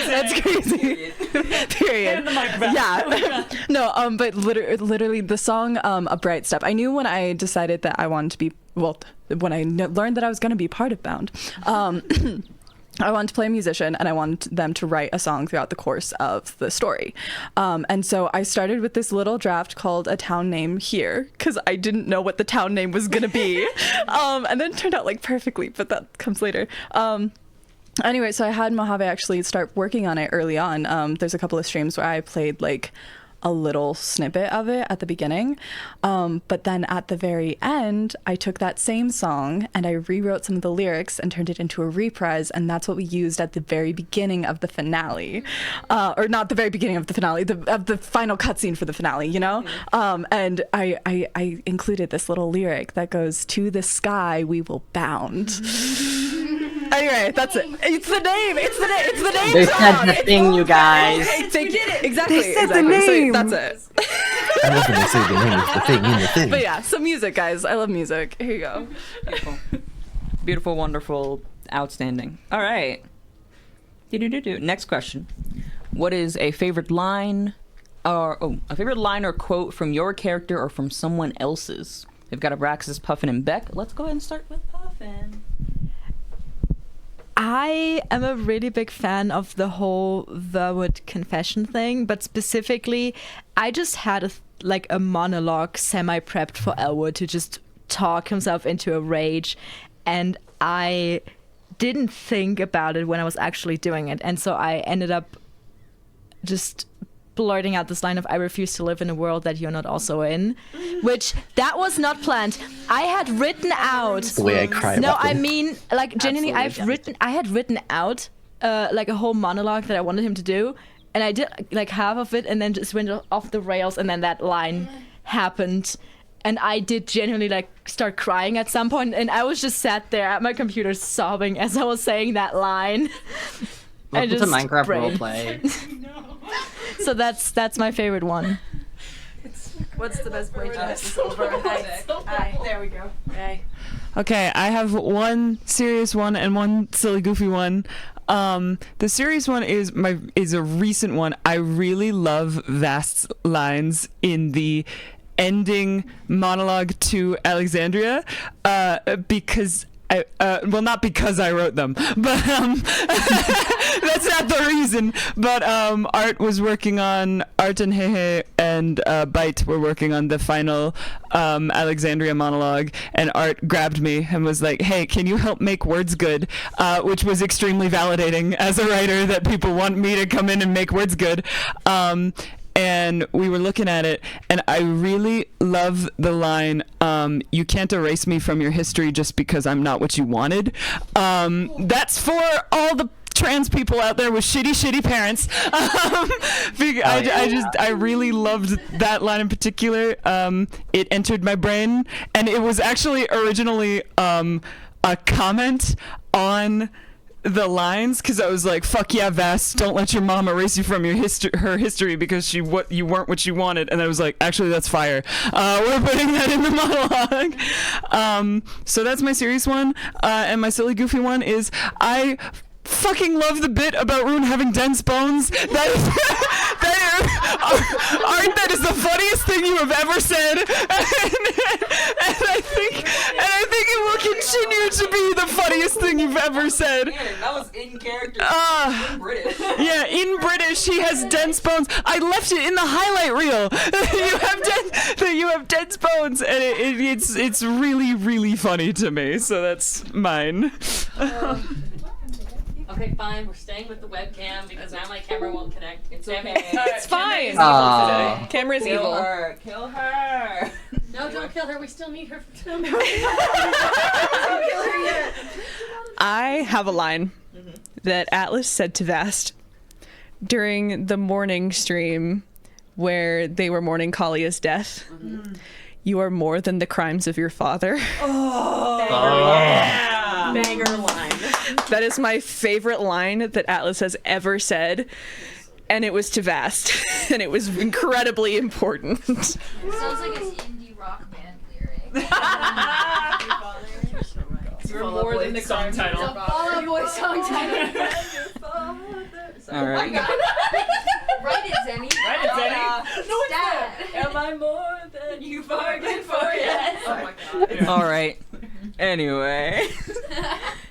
That's crazy. Period. Yeah. No, but literally the song A Bright Step. I knew when I decided that I wanted to be, when I learned that I was going to be part of Bound, I wanted to play a musician and I wanted them to write a song throughout the course of the story. And so I started with this little draft called A Town Name Here because I didn't know what the town name was going to be. And then it turned out like perfectly, but that comes later. Anyway, so I had Mojave actually start working on it early on. There's a couple of streams where I played like a little snippet of it at the beginning. But then at the very end, I took that same song and I rewrote some of the lyrics and turned it into a reprise. And that's what we used at the very beginning of the finale. Or not the very beginning of the finale, of the final cutscene for the finale, you know? And I included this little lyric that goes, "To the sky we will bound." Anyway, that's it. It's the name. It's the name. They said the thing, you guys. Thank you. Exactly. They said the name. So that's it. I was going to say the name is the thing in the thing. But yeah, so music, guys. I love music. Here you go. Beautiful, wonderful, outstanding. All right. Next question. What is a favorite line or quote from your character or from someone else's? We've got Abraxas, Puffin, and Beck. Let's go ahead and start with Puffin. I am a really big fan of the whole Verwood confession thing, but specifically, I just had a monologue semi-prepped for Elwood to just talk himself into a rage, and I didn't think about it when I was actually doing it, and so I ended up just blurting out this line of "I refuse to live in a world that you're not also in," which that was not planned. I had written out the way I cry no about I them. mean, like, genuinely, I had written out like a whole monologue that I wanted him to do, and I did like half of it and then just went off the rails, and then that line happened, and I did genuinely like start crying at some point, and I was just sat there at my computer sobbing as I was saying that line. Welcome to Minecraft roleplay. So that's my favorite one. What's the best way to get this over? There we go. Okay, I have one serious one and one silly goofy one. The serious one is a recent one. I really love Vast's lines in the ending monologue to Alexandria, because not because I wrote them, but that's not the reason. But Art and Hehe and Bite were working on the final Alexandria monologue, and Art grabbed me and was like, "Hey, can you help make words good?" Which was extremely validating as a writer, that people want me to come in and make words good. and we were looking at it, and I really love the line, you can't erase me from your history just because I'm not what you wanted. That's for all the trans people out there with shitty parents. I really loved that line in particular. It entered my brain, and it was actually originally a comment on the lines, because I was like, fuck yeah, Vast, don't let your mom erase you from your her history because you weren't what you wanted. And I was like, actually, that's fire. We're putting that in the monologue. So that's my serious one. And my silly goofy one is, I fucking love the bit about Rune having dense bones. That is the funniest thing you have ever said, and I think it will continue to be the funniest thing you've ever said. That was in character. In British. Yeah, in British, he has dense bones. I left it in the highlight reel. You have dense bones, and it's really, really funny to me. So that's mine. Okay, fine. We're staying with the webcam because now my camera won't connect. It's okay. It's fine. Camera's Kill evil. her. Kill her. No, don't kill her. We still need her. Don't kill her yet. I have a line that Atlas said to Vast during the morning stream where they were mourning Kalia's death. You are more than the crimes of your father. Banger line. That is my favorite line that Atlas has ever said, and it was to Vast, and it was incredibly important. Sounds like an indie rock band lyric. You're more than the song title. It's a Fall Out Boy song title. All right. Write it, Zenny. Write it, Zenny. No, it's Am I more than you bargained for yet? Oh my god. All right. Anyway,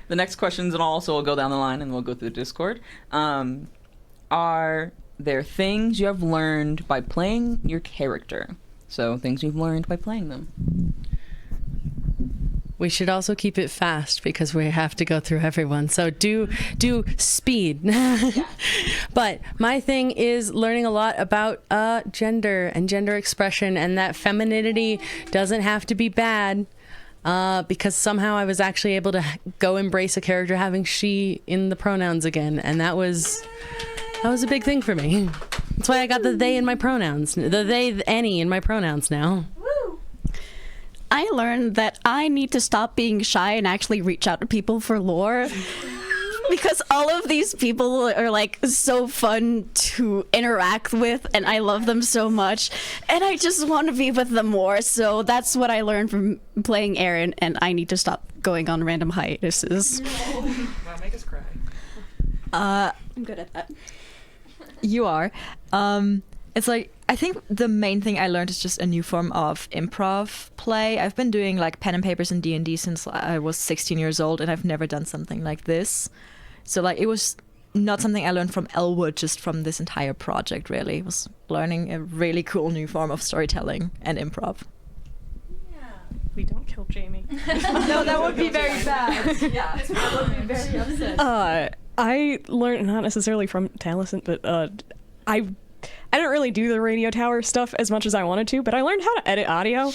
the next questions and also will go down the line and we'll go through the Discord. Are there things you have learned by playing your character? So things you've learned by playing them. We should also keep it fast because we have to go through everyone. So do speed. But my thing is learning a lot about gender and gender expression, and that femininity doesn't have to be bad. Because somehow I was actually able to go embrace a character having she in the pronouns again, and that was a big thing for me. That's why I got the they in my pronouns, the they, the any in my pronouns now. I learned that I need to stop being shy and actually reach out to people for lore. Because all of these people are like so fun to interact with, and I love them so much, and I just want to be with them more. So that's what I learned from playing Aaron, and I need to stop going on random hiatuses. Wow, make us cry. I'm good at that. You are. It's like, I think the main thing I learned is just a new form of improv play. I've been doing like pen and papers in D&D since I was 16 years old, and I've never done something like this. So like, it was not something I learned from Elwood, just from this entire project, really. It was learning a really cool new form of storytelling and improv. We don't kill Jamie. No, that would be very bad. Yeah, I would be very upset. I learned, not necessarily from Taliesin, but I don't really do the radio tower stuff as much as I wanted to, but I learned how to edit audio.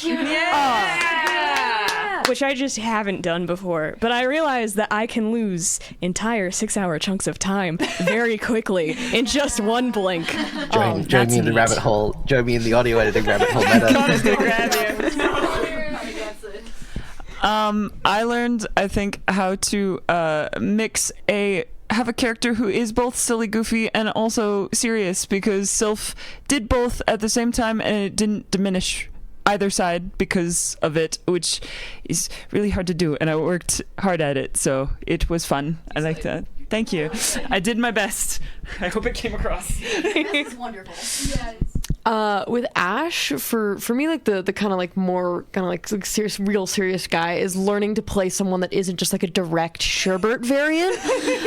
Which I just haven't done before. But I realized that I can lose entire 6-hour chunks of time very quickly in just one blink. Join me in the rabbit hole. Join me in the audio editing rabbit hole meta. Connor's gonna grab you. I learned, I think, how to have a character who is both silly, goofy, and also serious, because Sylph did both at the same time, and it didn't diminish either side because of it, which is really hard to do, and I worked hard at it, so it was fun. I like that. Thank you. I did my best. I hope it came across. This is wonderful. Yes. With Ash, for me, like the kind of like more kind of like serious, real serious guy is learning to play someone that isn't just like a direct Sherbert variant,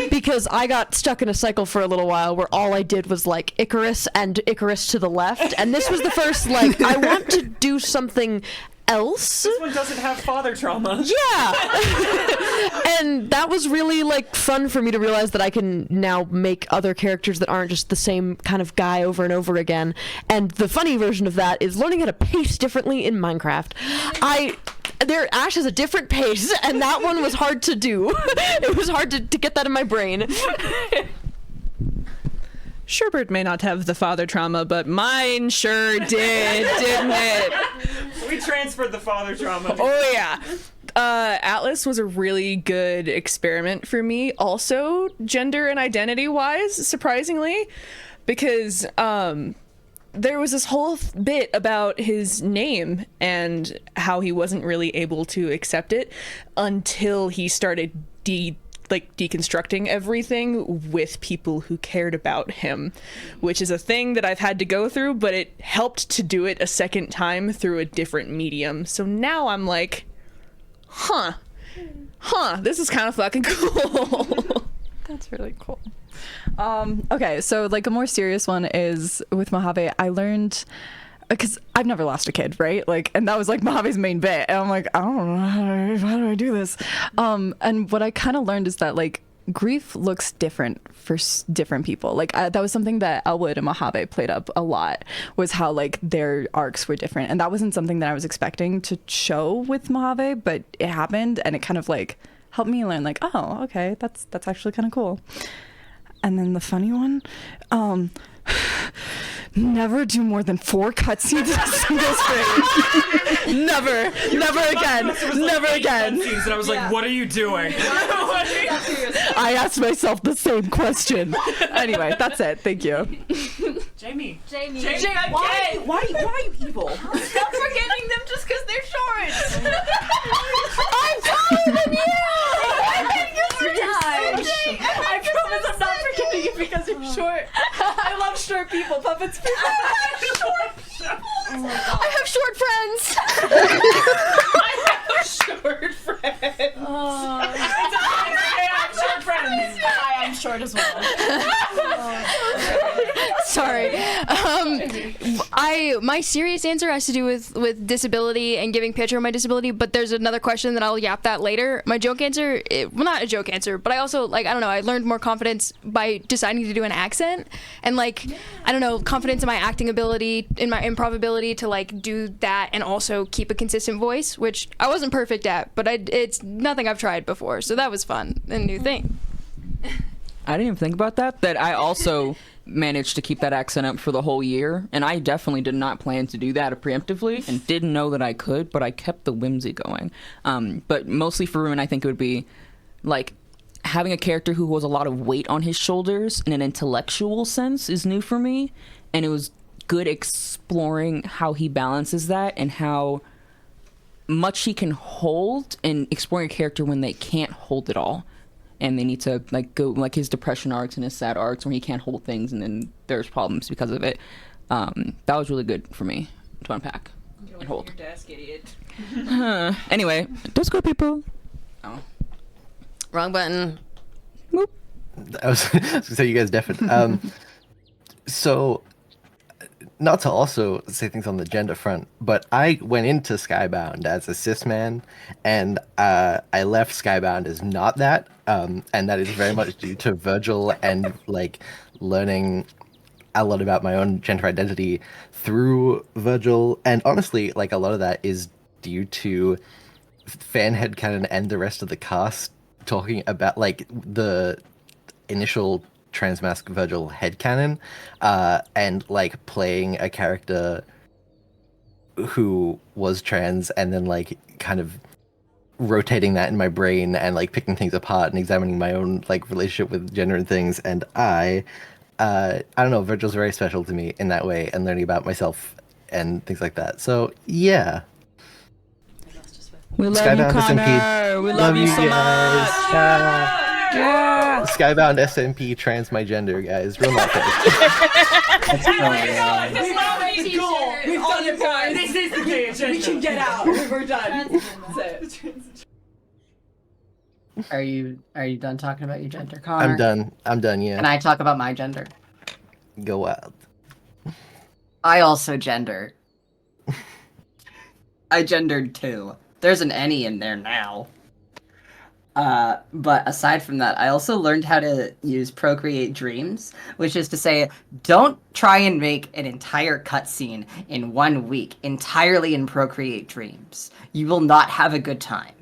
because I got stuck in a cycle for a little while where all I did was like Icarus and Icarus to the left, and this was the first like I want to do something else. This one doesn't have father trauma. Yeah. And that was really like fun for me to realize that I can now make other characters that aren't just the same kind of guy over and over again. And the funny version of that is learning how to pace differently in Minecraft. Ash has a different pace, and that one was hard to do. It was hard to get that in my brain. Sherbert may not have the father trauma, but mine sure did, didn't it? We transferred the father trauma. Oh yeah. Atlas was a really good experiment for me, also gender and identity wise, surprisingly, because there was this whole bit about his name and how he wasn't really able to accept it until he started deconstructing everything with people who cared about him, which is a thing that I've had to go through, but it helped to do it a second time through a different medium. So now I'm like, this is kind of fucking cool. That's really cool. Okay, so like a more serious one is with Mojave. I learned, because I've never lost a kid, right? Like, and that was like Mojave's main bit, and I'm like, I don't know how do I do this. And what I kind of learned is that like grief looks different for different people. Like that was something that Elwood and Mojave played up a lot, was how like their arcs were different, and that wasn't something that I was expecting to show with Mojave, but it happened, and it kind of like helped me learn like, oh, okay, that's actually kind of cool. And then the funny one, never do more than 4 cutscenes in a single stream. Never again. Never again. And I was like, what are you doing? I asked myself the same question. Anyway, that's it. Thank you. Jamie, why are you evil? Stop forgetting them just because they're short. I'm taller than you! I promise I'm not forgetting you because you're short. I love short people. Puppets people. I have short friends. I have short friends. I'm short friends. I'm short as well. Sorry. My serious answer has to do with disability and giving Pietro my disability, but there's another question that I'll yap that later. My joke answer, well, not a joke answer, but I also, like, I don't know, I learned more confidence by deciding to do an accent, and like, I don't know, confidence in my acting ability, in my improv ability to like do that and also keep a consistent voice, which I wasn't perfect at, but it's nothing I've tried before, so that was fun, a new thing. I didn't even think about that I also managed to keep that accent up for the whole year, and I definitely did not plan to do that preemptively and didn't know that I could, but I kept the whimsy going. But mostly for Ruin, I think it would be like having a character who has a lot of weight on his shoulders in an intellectual sense is new for me, and it was good exploring how he balances that and how much he can hold, and exploring a character when they can't hold it all. And they need to like go like his depression arcs and his sad arcs where he can't hold things and then there's problems because of it. That was really good for me to unpack and hold. Your desk, idiot. Anyway, Disco people. Oh. Wrong button. Boop. I was gonna say you guys deafened. So, not to also say things on the gender front, but I went into SkyBound as a cis man, and I left SkyBound as not that, and that is very much due to Virgil and like learning a lot about my own gender identity through Virgil, and honestly, like a lot of that is due to fan headcanon and the rest of the cast talking about like the initial transmask Virgil headcanon, and like playing a character who was trans and then like kind of rotating that in my brain and like picking things apart and examining my own like relationship with gender and things. And I don't know, Virgil's very special to me in that way, and learning about myself and things like that. So yeah. We love you, Connor. We love you so guys. much. Yeah. Skybound SMP trans my gender, guys. Real not We've done it, guys. This is the gay agenda. We can get out. We're done. That's it. Are you done talking about your gender, Connor? I'm done, yeah. Can I talk about my gender? Go wild. I also gender. I gendered 2. There's an any in there now. But aside from that, I also learned how to use Procreate Dreams, which is to say, don't try and make an entire cutscene in 1 week entirely in Procreate Dreams. You will not have a good time.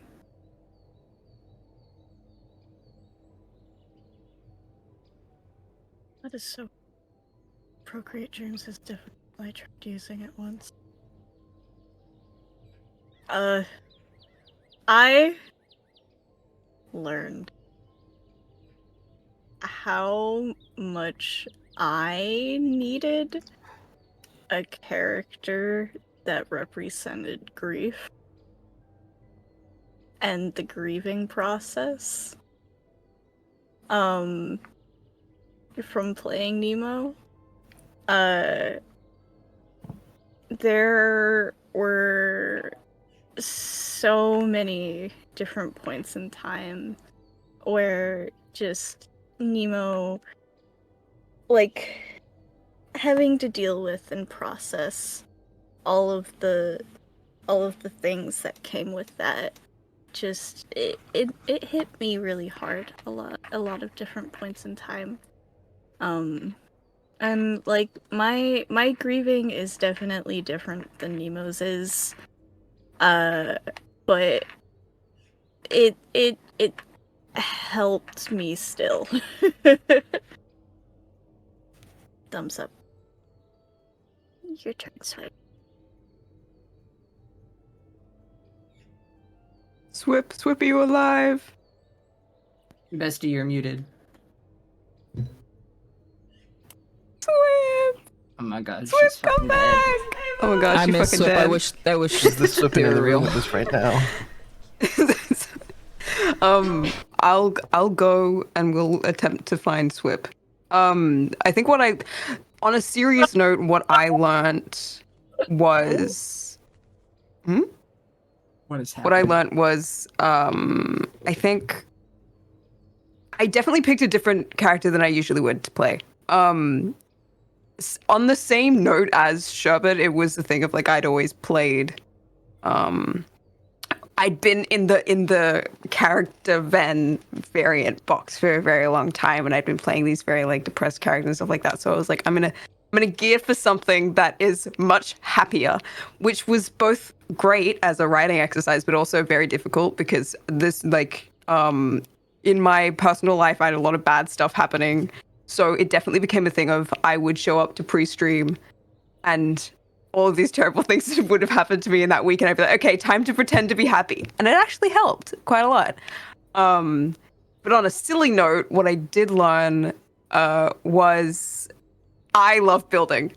That is so. Procreate Dreams is difficult. I tried using it once. I learned how much I needed a character that represented grief and the grieving process. From playing Nemo. There were so many different points in time where just Nemo, like, having to deal with and process all of the things that came with that, just it hit me really hard a lot of different points in time. And like my grieving is definitely different than Nemo's is. But it helped me still. Thumbs up. Your turn, Swipe. Swip, are you alive? Bestie, you're muted. Swip! Oh my god, Swip, she's come fucking back! dead. Oh my god, I she miss fucking Swip. dead. I wish Is this slipping they in the were room real. with us right now? I'll go and we'll attempt to find Swip. I think on a serious note, what I learnt was, What is happening? what I learnt was, I think I definitely picked a different character than I usually would to play. On the same note as Sherbet, it was the thing of like I'd always played. I'd been in the character Ven variant box for a very long time, and I'd been playing these very like depressed characters and stuff like that. So I was like, I'm gonna gear for something that is much happier, which was both great as a writing exercise, but also very difficult because this like in my personal life I had a lot of bad stuff happening. So it definitely became a thing of I would show up to pre-stream and all of these terrible things would have happened to me in that week, and I'd be like, okay, time to pretend to be happy. And it actually helped quite a lot. But on a silly note, what I did learn was I love building.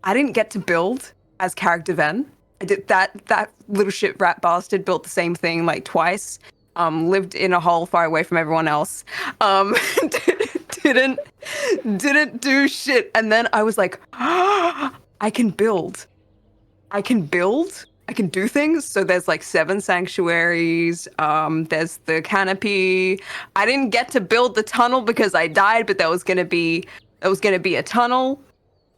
I didn't get to build as character Ven. I did that little shit rat bastard built the same thing like twice. Lived in a hole far away from everyone else. Didn't do shit. And then I was like, I can build. I can do things. So there's like 7 sanctuaries. There's the canopy. I didn't get to build the tunnel because I died, but there was gonna be a tunnel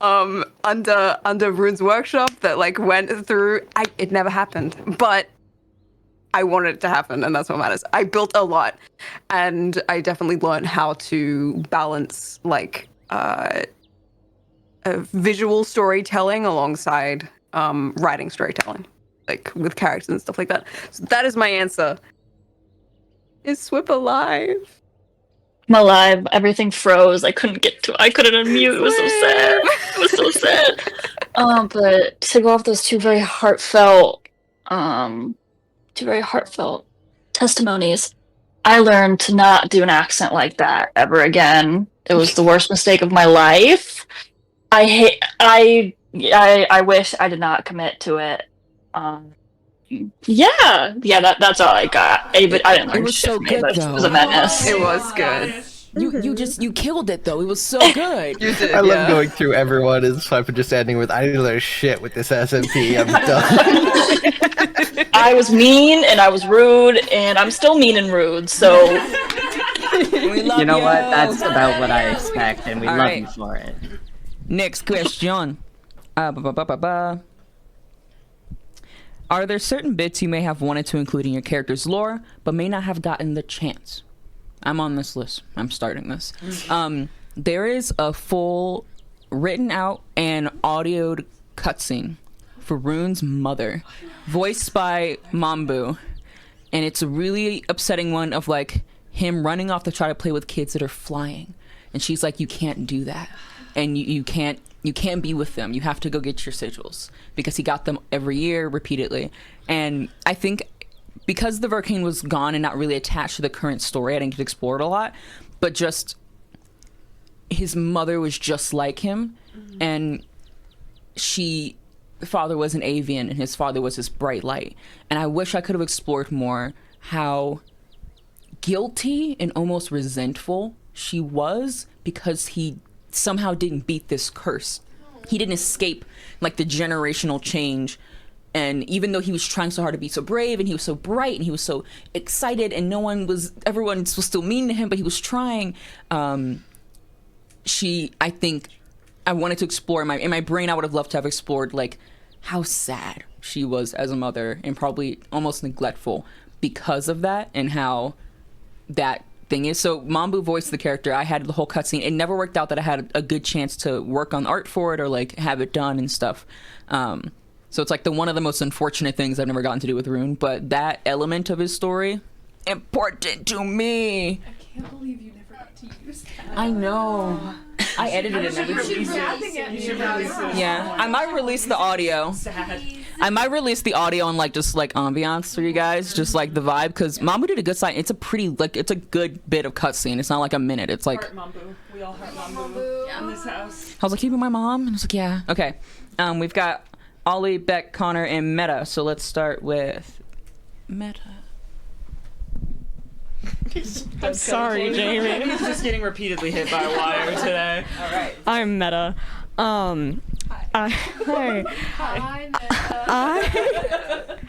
under Rune's workshop that like went through. It never happened, but I wanted it to happen, and that's what matters. I built a lot, and I definitely learned how to balance like visual storytelling alongside writing storytelling, like with characters and stuff like that. So that is my answer. Is Swip alive? I'm alive. Everything froze. I couldn't unmute. It was so sad. It was so sad. But to go off those two very heartfelt testimonies, I learned to not do an accent like that ever again. It was the worst mistake of my life. I wish I did not commit to it. That's all I got. I didn't learn It was shit so from good, it, though. it was a menace. It was good. You killed it though. It was so good. You did. I love going through everyone and Swipe just ending with, I didn't learn shit with this SMP. I'm done. I was mean and I was rude and I'm still mean and rude. So You know what? That's about what I expect, and we All love right. you for it. Next question. Are there certain bits you may have wanted to include in your character's lore, but may not have gotten the chance? I'm on this list. I'm starting this. There is a full written out and audioed cutscene for Rune's mother, voiced by Mambu. And it's a really upsetting one of like him running off to try to play with kids that are flying. And she's like, you can't do that. And you can't be with them. You have to go get your sigils, because he got them every year repeatedly. And I think because the Vercane was gone and not really attached to the current story, I didn't get to explore it a lot, but just his mother was just like him, and the father was an avian and his father was this bright light. And I wish I could have explored more how guilty and almost resentful she was because he somehow didn't beat this curse. He didn't escape like the generational change. And even though he was trying so hard to be so brave and he was so bright and he was so excited and everyone was still mean to him, but he was trying. I think I wanted to explore in my brain. I would have loved to have explored like how sad she was as a mother and probably almost neglectful because of that, and how that thing is. So Mambu voiced the character. I had the whole cutscene. It never worked out that I had a good chance to work on art for it or like have it done and stuff. So it's like one of the most unfortunate things I've never gotten to do with Rune, but that element of his story, important to me. I can't believe you never got to use that. I know. I edited it and everything. Yeah, I might release the audio. I might release the audio and like just like ambiance for you guys, just like the vibe, because Mambu did a good side. It's a pretty it's a good bit of cutscene. It's not like a minute. It's like Heart Mambu. We all heart Mambu in this house. I was like, you be my mom, and I was like, yeah. Okay, we've got Ollie, Beck, Connor, and Meta. So let's start with Meta. I'm sorry, Jamie. He's just getting repeatedly hit by a wire today. All right. I'm Meta. Hi, Meta.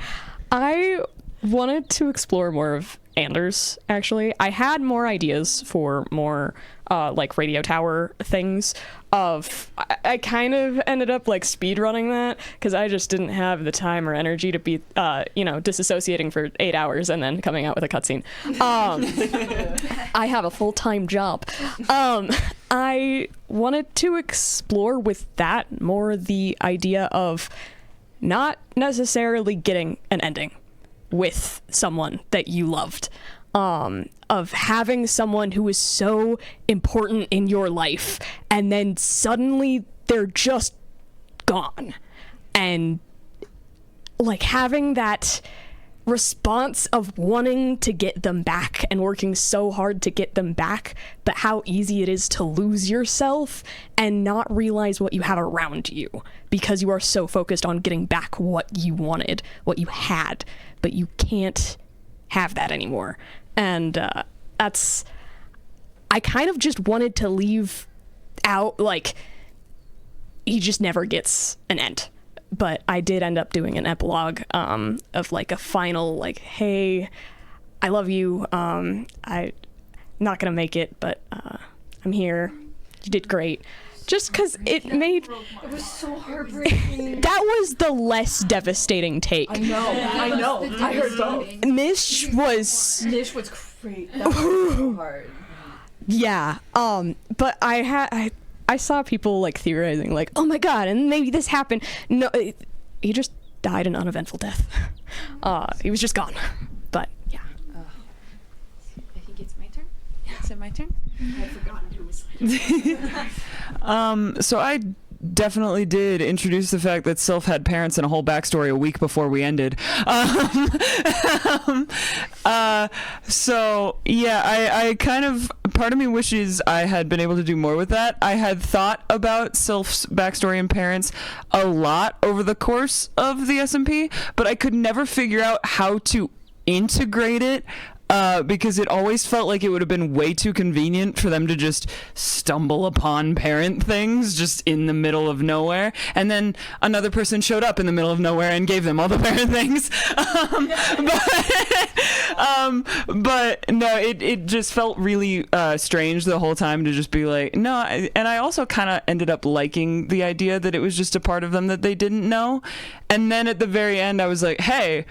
I wanted to explore more of Anders, actually. I had more ideas for more like radio tower things. I kind of ended up like speed running that because I just didn't have the time or energy to be disassociating for 8 hours and then coming out with a cutscene. I have a full-time job. I wanted to explore with that more the idea of not necessarily getting an ending with someone that you loved, of having someone who is so important in your life and then suddenly they're just gone, and like having that response of wanting to get them back and working so hard to get them back, but how easy it is to lose yourself and not realize what you have around you because you are so focused on getting back what you wanted, what you had, but you can't have that anymore. And I kind of just wanted to leave out, like, he just never gets an end. But I did end up doing an epilogue of like a final, like, hey, I love you. I'm not gonna make it, but I'm here. You did great. Just because it was so heartbreaking. That was the less devastating take. I know. I heard both. Nish was great. That was so hard. Yeah. But I saw people like theorizing, like, oh my god, and maybe this happened. No, he just died an uneventful death. He was just gone. But yeah. I think it's my turn. Is it my turn? I'd forgotten who was. So I definitely did introduce the fact that Sylph had parents and a whole backstory a week before we ended. So yeah, I kind of, part of me wishes I had been able to do more with that. I had thought about Sylph's backstory and parents a lot over the course of the SMP, but I could never figure out how to integrate it because it always felt like it would have been way too convenient for them to just stumble upon parent things just in the middle of nowhere, and then another person showed up in the middle of nowhere and gave them all the parent things. But no, it just felt really strange the whole time to just be like, no. And I also kind of ended up liking the idea that it was just a part of them that they didn't know. And then at the very end, I was like, hey,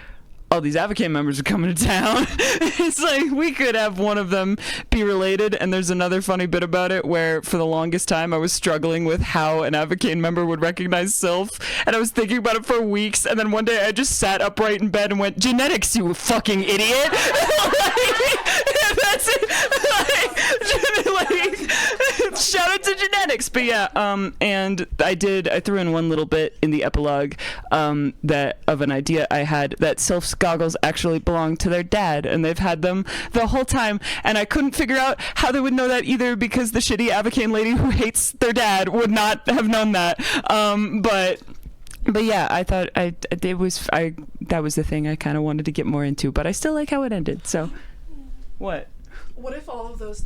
all these Avocane members are coming to town. It's like, we could have one of them be related. And there's another funny bit about it where for the longest time I was struggling with how an Avocane member would recognize Sylph, and I was thinking about it for weeks, and then one day I just sat upright in bed and went, genetics, you fucking idiot. That's it. Shout out to genetics. But yeah, and I threw in one little bit in the epilogue that of an idea I had that Sylph's goggles actually belong to their dad, and they've had them the whole time, and I couldn't figure out how they would know that either, because the shitty Avocane lady who hates their dad would not have known that. But yeah, I thought that was the thing I kind of wanted to get more into, but I still like how it ended. So, what? What if all of this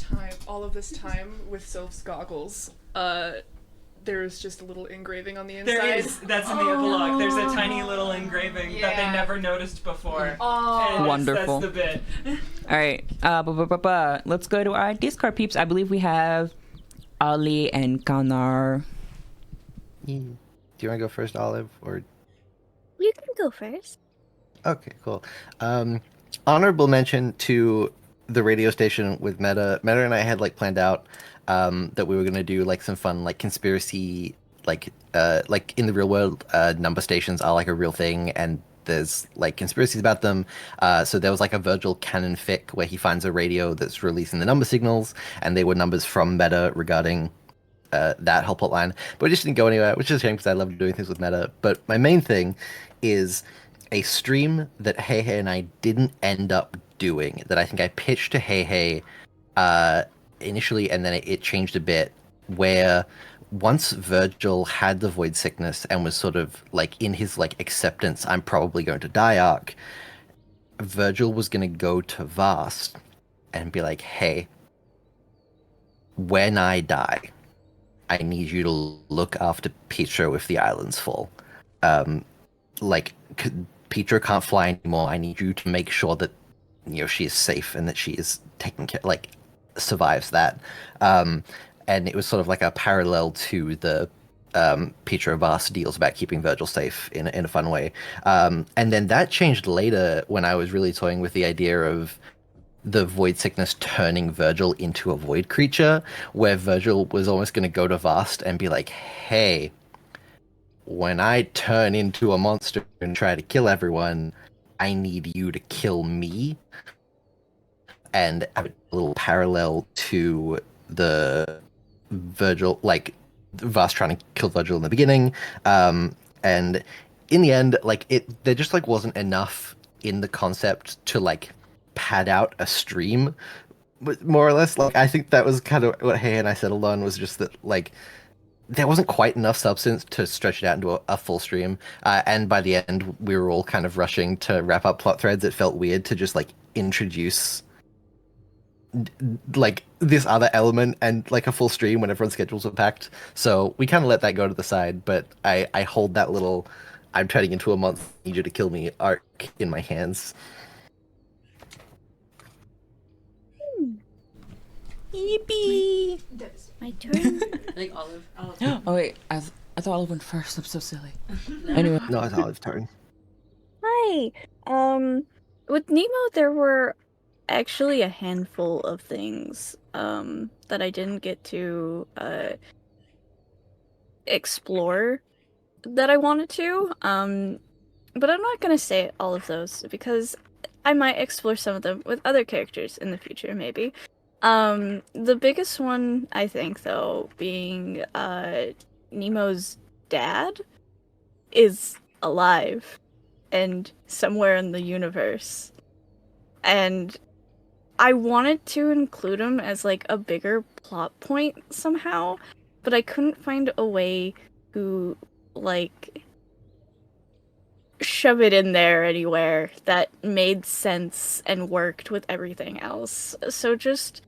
time with Sylph's goggles, there's just a little engraving on the inside? There is. That's in the epilogue. There's a tiny little engraving that they never noticed before. Oh, wonderful. That's the bit. All right. Let's go to our Discord peeps. I believe we have Ali and Kanar. Do you want to go first, Olive, or? You can go first. Okay, cool. Honorable mention to the radio station with Meta. Meta and I had planned out that we were gonna do some fun conspiracy in the real world. Number stations are a real thing, and there's conspiracies about them. So there was a Virgil canon fic where he finds a radio that's releasing the number signals, and they were numbers from Meta regarding that whole plot line. But it just didn't go anywhere, which is a shame because I love doing things with Meta. But my main thing is a stream that Hey Hey and I didn't end up doing, that I think I pitched to Hey Hey initially, and then it changed a bit, where once Virgil had the void sickness and was sort of in his acceptance, I'm probably going to die arc, Virgil was going to go to Vast and be like, hey, when I die, I need you to look after Pietro if the islands fall. Pietro can't fly anymore. I need you to make sure that she is safe and that she is taken care, survives that. And it was sort of a parallel to the Pietro Vast deals about keeping Virgil safe in a fun way. And then that changed later when I was really toying with the idea of the void sickness turning Virgil into a void creature, where Virgil was almost going to go to Vast and be like, hey, when I turn into a monster and try to kill everyone, I need you to kill me. And have a little parallel to the Virgil, Vast trying to kill Virgil in the beginning. And in the end, there just wasn't enough in the concept to pad out a stream, but more or less. I think that was kind of what Hey and I settled on, was just that there wasn't quite enough substance to stretch it out into a full stream. And by the end, we were all kind of rushing to wrap up plot threads. It felt weird to just introduce this other element and a full stream when everyone's schedules were packed. So we kind of let that go to the side, but I hold that little I'm turning into a monster, need you to kill me arc in my hands. Yippee! My turn. I think Olive. Oh wait, I thought Olive went first. I'm so silly. Anyway, no, it's Olive's turn. Hi. With Nemo, there were actually a handful of things that I didn't get to explore that I wanted to. But I'm not gonna say all of those because I might explore some of them with other characters in the future, maybe. The biggest one, I think, though, being Nemo's dad is alive and somewhere in the universe. And I wanted to include him as a bigger plot point somehow, but I couldn't find a way to shove it in there anywhere that made sense and worked with everything else. So just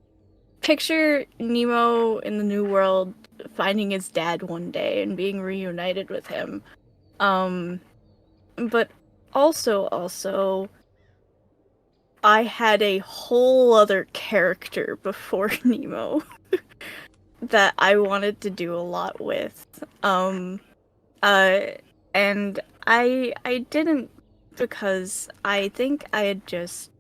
picture Nemo in the New World finding his dad one day and being reunited with him. But also, I had a whole other character before Nemo that I wanted to do a lot with. And I didn't, because I think I had just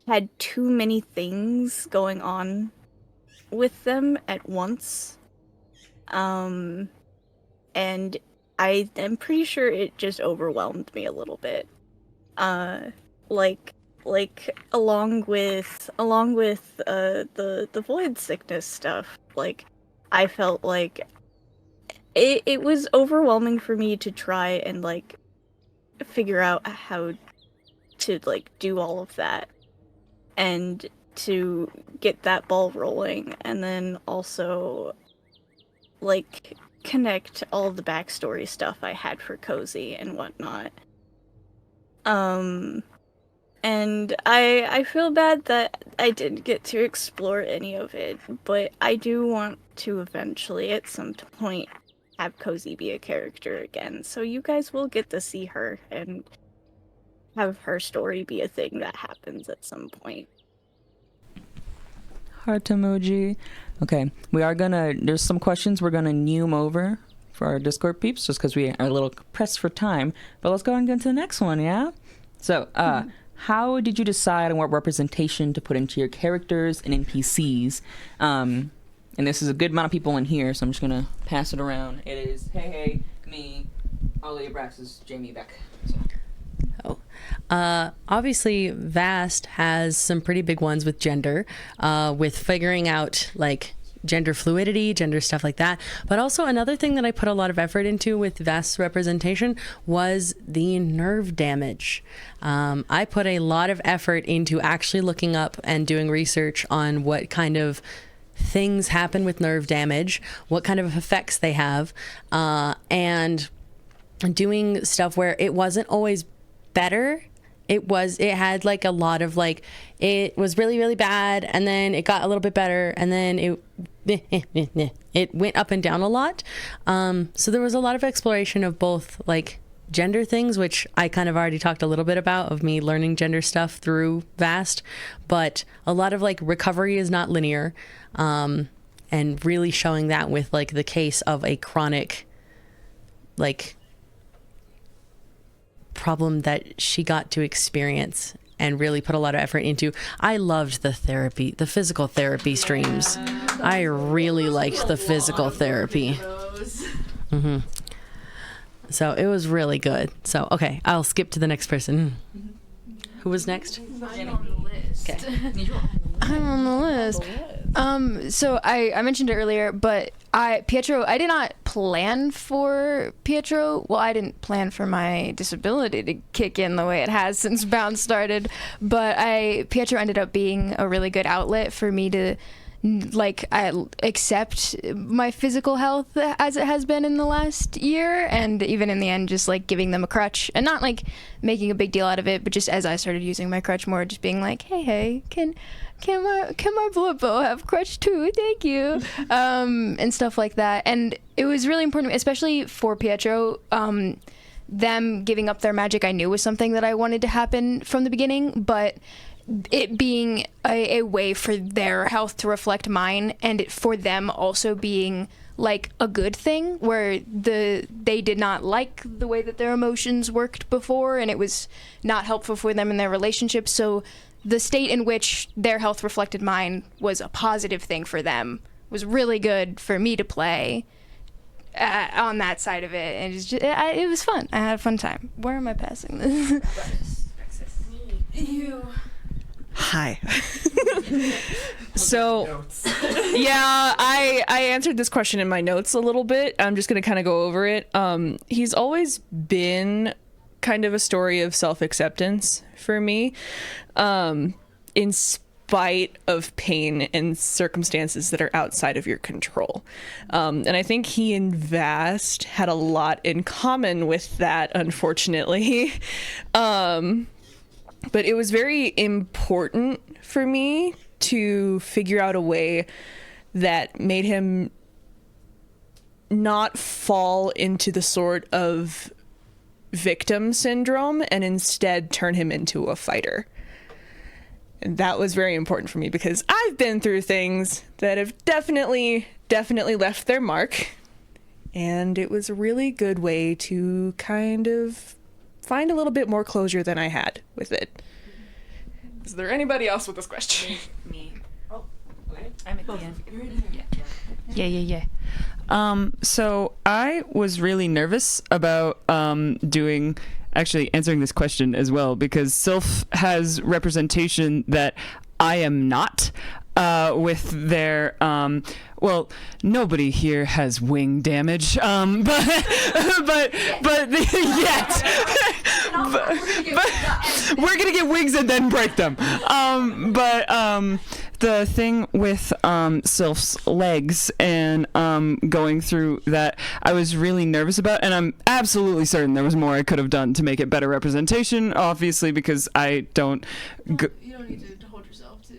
had too many things going on with them at once. And I'm pretty sure it just overwhelmed me a little bit. Like along with the void sickness stuff, like I felt like it was overwhelming for me to try and like figure out how to like do all of that and to get that ball rolling, and then also like connect all the backstory stuff I had for Cozy and whatnot. And I feel bad that I didn't get to explore any of it, but I do want to eventually at some point have Cozy be a character again, so you guys will get to see her and have her story be a thing that happens at some point. Heart emoji. Okay, there's some questions we're gonna neum over for our Discord peeps, just because we are a little pressed for time, but let's go and get into the next one, yeah? So, how did you decide on what representation to put into your characters and NPCs? And this is a good amount of people in here, so I'm just gonna pass it around. It is hey, me, Ollie, Abraxas, Jamie, Beck. So. Obviously Vast has some pretty big ones with gender, with figuring out like gender fluidity, gender stuff like that. But also another thing that I put a lot of effort into with Vast's representation was the nerve damage. I put a lot of effort into actually looking up and doing research on what kind of things happen with nerve damage, what kind of effects they have, and doing stuff where it wasn't always better. It had like a lot of like, it was really, really bad, and then it got a little bit better, and then it went up and down a lot. So there was a lot of exploration of both like gender things, which I kind of already talked a little bit about, of me learning gender stuff through Vast, but a lot of like recovery is not linear, and really showing that with like the case of a chronic like problem that she got to experience and really put a lot of effort into. I loved the physical therapy streams. I really liked the physical therapy. Mm-hmm. So it was really good. So, okay, I'll skip to the next person. Who was next? I'm on the list. I'm on the list. So I mentioned it earlier, but Pietro, I did not plan for Pietro. Well, I didn't plan for my disability to kick in the way it has since Bound started, but Pietro ended up being a really good outlet for me to I accept my physical health as it has been in the last year, and even in the end just like giving them a crutch and not like making a big deal out of it, but just as I started using my crutch more, just being like, hey, can my bullet bow have crutch too? Thank you. And stuff like that. And it was really important, especially for Pietro, them giving up their magic I knew was something that I wanted to happen from the beginning, but it being a way for their health to reflect mine, and it for them also being like a good thing where they did not like the way that their emotions worked before, and it was not helpful for them in their relationship. So the state in which their health reflected mine was a positive thing for them, was really good for me to play on that side of it, and it was fun. I had a fun time. Where am I passing this? You. Hi. So, yeah, I answered this question in my notes a little bit. I'm just going to kind of go over it. He's always been kind of a story of self-acceptance for me. spite of pain and circumstances that are outside of your control. And I think he and Vast had a lot in common with that, unfortunately. But it was very important for me to figure out a way that made him not fall into the sort of victim syndrome and instead turn him into a fighter. And that was very important for me because I've been through things that have definitely left their mark. And it was a really good way to kind of find a little bit more closure than I had with it. Is there anybody else with this question? Me. Oh, wait. I'm at the end. Yeah. So I was really nervous about answering this question as well, because Sylph has representation that I am not. With their well, nobody here has wing damage, but yet we're gonna get wings and then break them. The thing with Sylph's legs and going through that, I was really nervous about, and I'm absolutely certain there was more I could have done to make it better representation, obviously, because I don't You don't need to hold yourself to.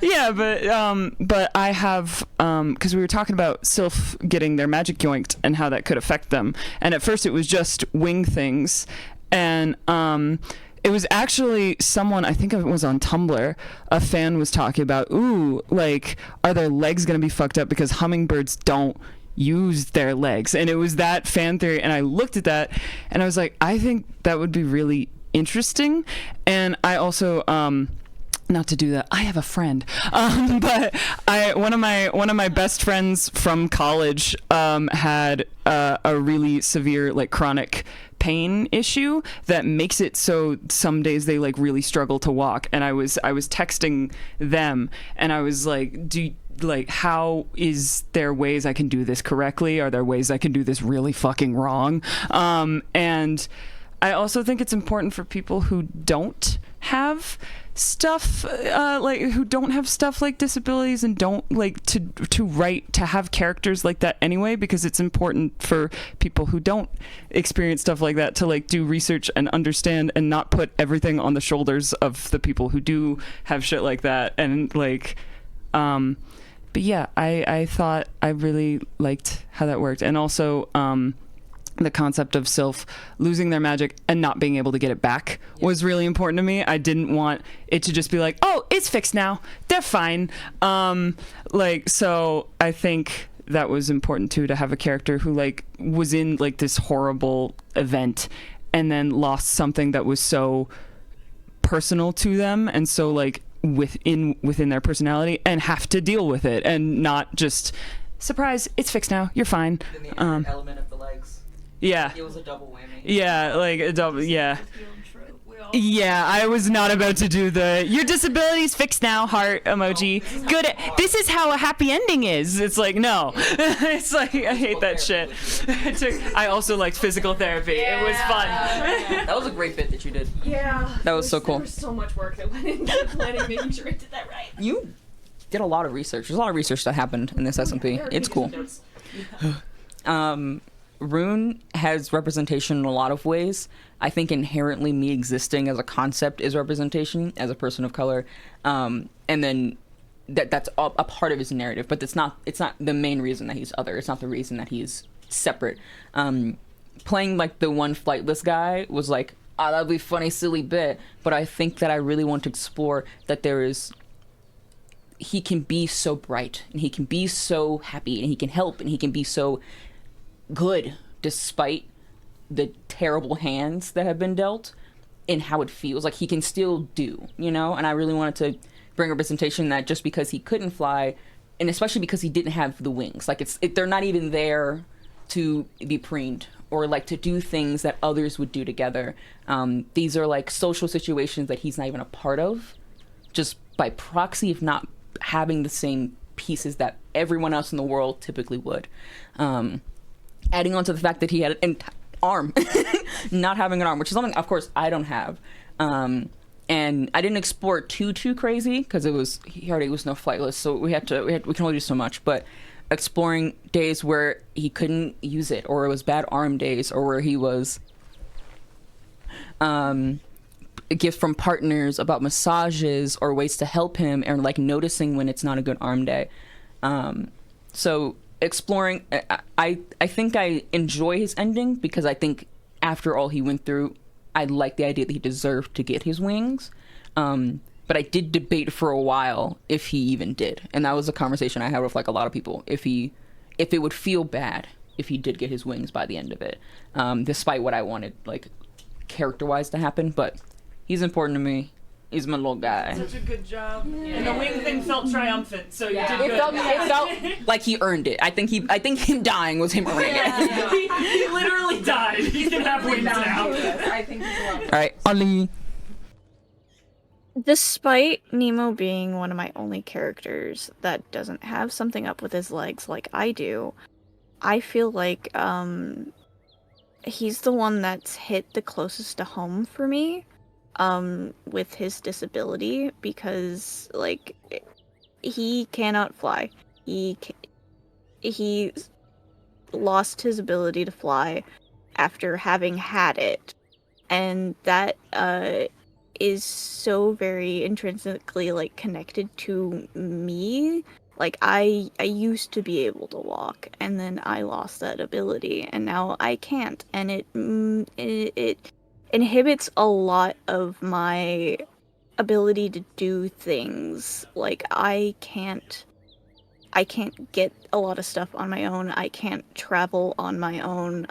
Yeah, but I have, because we were talking about Sylph getting their magic yoinked and how that could affect them, and at first it was just wing things, and it was actually someone, I think it was on Tumblr, a fan was talking about, ooh, like, are their legs going to be fucked up because hummingbirds don't use their legs? And it was that fan theory, and I looked at that, and I was like, I think that would be really interesting. And I also, not to do that, I have a friend, but one of my best friends from college had a really severe, like, chronic pain issue that makes it so some days they like really struggle to walk, and I was texting them and I was like, how is there ways I can do this correctly? Are there ways I can do this really fucking wrong? And I also think it's important for people who don't have stuff who don't have stuff like disabilities and don't like to write, to have characters like that anyway, because it's important for people who don't experience stuff like that to like do research and understand and not put everything on the shoulders of the people who do have shit like that. And like but yeah, I thought I really liked how that worked. And also the concept of Sylph losing their magic and not being able to get it back was really important to me. I didn't want it to just be like, oh, it's fixed now, they're fine. So I think that was important too, to have a character who like was in like this horrible event and then lost something that was so personal to them and so like within their personality, and have to deal with it and not just surprise, it's fixed now, you're fine. Then the element of the legs. Yeah. It was a double whammy. Yeah, like a double, yeah. Yeah, I was not about to do the your disability's fixed now heart emoji. Good. This is how a happy ending is. It's like, no. It's like, I hate that shit. I also liked physical therapy. It was fun. That was a great bit that you did. Yeah. That was so cool. There was so much work that went into planning, making sure I did that right. You did a lot of research. There's a lot of research that happened in this SMP. It's cool. Rune has representation in a lot of ways. I think inherently me existing as a concept is representation as a person of color, and then that's a part of his narrative. But it's not the main reason that he's other. It's not the reason that he's separate. Playing like the one flightless guy was like, oh, that'd be a funny, silly bit. But I think that I really want to explore that he can be so bright, and he can be so happy, and he can help, and he can be so good despite the terrible hands that have been dealt, and how it feels like he can still do, and I really wanted to bring representation that just because he couldn't fly, and especially because he didn't have the wings, like they're not even there to be preened or like to do things that others would do together. These are like social situations that he's not even a part of, just by proxy of not having the same pieces that everyone else in the world typically would. Adding on to the fact that he had an arm, not having an arm, which is something, of course, I don't have. And I didn't explore too crazy because he already was no flightless, so we can only do so much. But exploring days where he couldn't use it, or it was bad arm days, or where he was gifts from partners about massages or ways to help him, and like noticing when it's not a good arm day. So exploring, I think I enjoy his ending because I think after all he went through, I like the idea that he deserved to get his wings. But I did debate for a while if he even did. And that was a conversation I had with like a lot of people. If it would feel bad if he did get his wings by the end of it. Despite what I wanted like character-wise to happen. But he's important to me. He's my little guy. Such a good job. And the wing thing felt triumphant, so you did good. It felt like he earned it. I think him dying was him earning it. He literally died. He's gonna have wings now. I think he's a lot. All right, Ali. Despite Nemo being one of my only characters that doesn't have something up with his legs like I do, I feel like he's the one that's hit the closest to home for me. With his disability, because like he cannot fly. He lost his ability to fly after having had it, and that is so very intrinsically like connected to me. Like I used to be able to walk, and then I lost that ability, and now I can't, and it inhibits a lot of my ability to do things. Like I can't get a lot of stuff on my own. I can't travel on my own.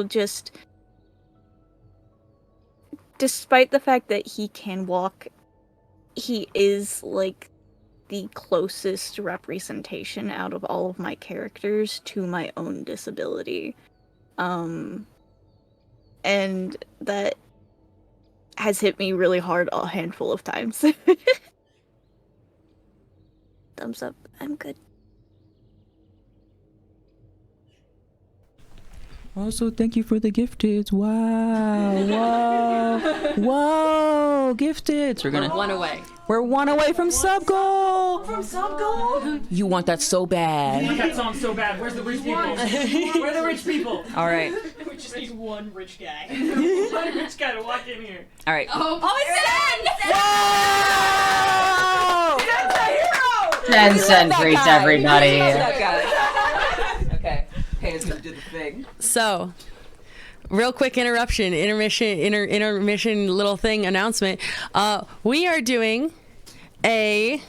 Just despite the fact that he can walk, he is like the closest representation out of all of my characters to my own disability. And that has hit me really hard a handful of times. Thumbs up. I'm good. Also, thank you for the gifteds. Wow. Whoa. Gifteds. We're one away. We're one away from sub goal. From sub goal? You want that so bad. I want that song so bad. Where's the rich people? Where are the rich people? All right. We just need one rich guy. One rich guy to walk in here. All right. Oh, Ten cent treats, everybody. Okay. Hands gonna do the thing. So, real quick intermission little thing announcement. We are doing a...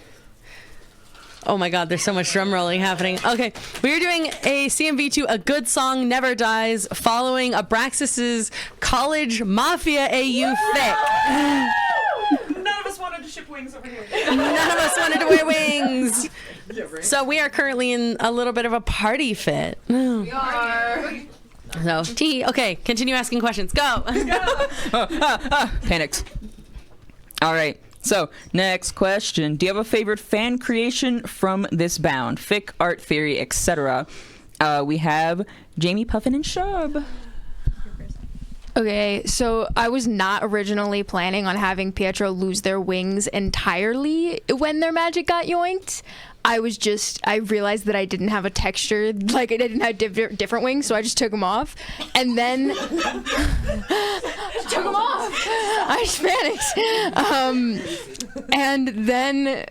Oh my god, there's so much drum rolling happening. Okay, we are doing a CMV2, A Good Song Never Dies, following Abraxas's College Mafia AU fic. None of us wanted to ship wings over here. None of us wanted to wear wings. So we are currently in a little bit of a party fit. We are. So, okay, continue asking questions. Go. Panics. All right. So, next question. Do you have a favorite fan creation from this bound? Fic, art, theory, etc. We have Jamie, Puffin, and Shub. Okay, so I was not originally planning on having Pietro lose their wings entirely when their magic got yoinked. I realized that I didn't have a texture, like I didn't have different wings, so I just took them off. And then... took them off! I just panicked. And then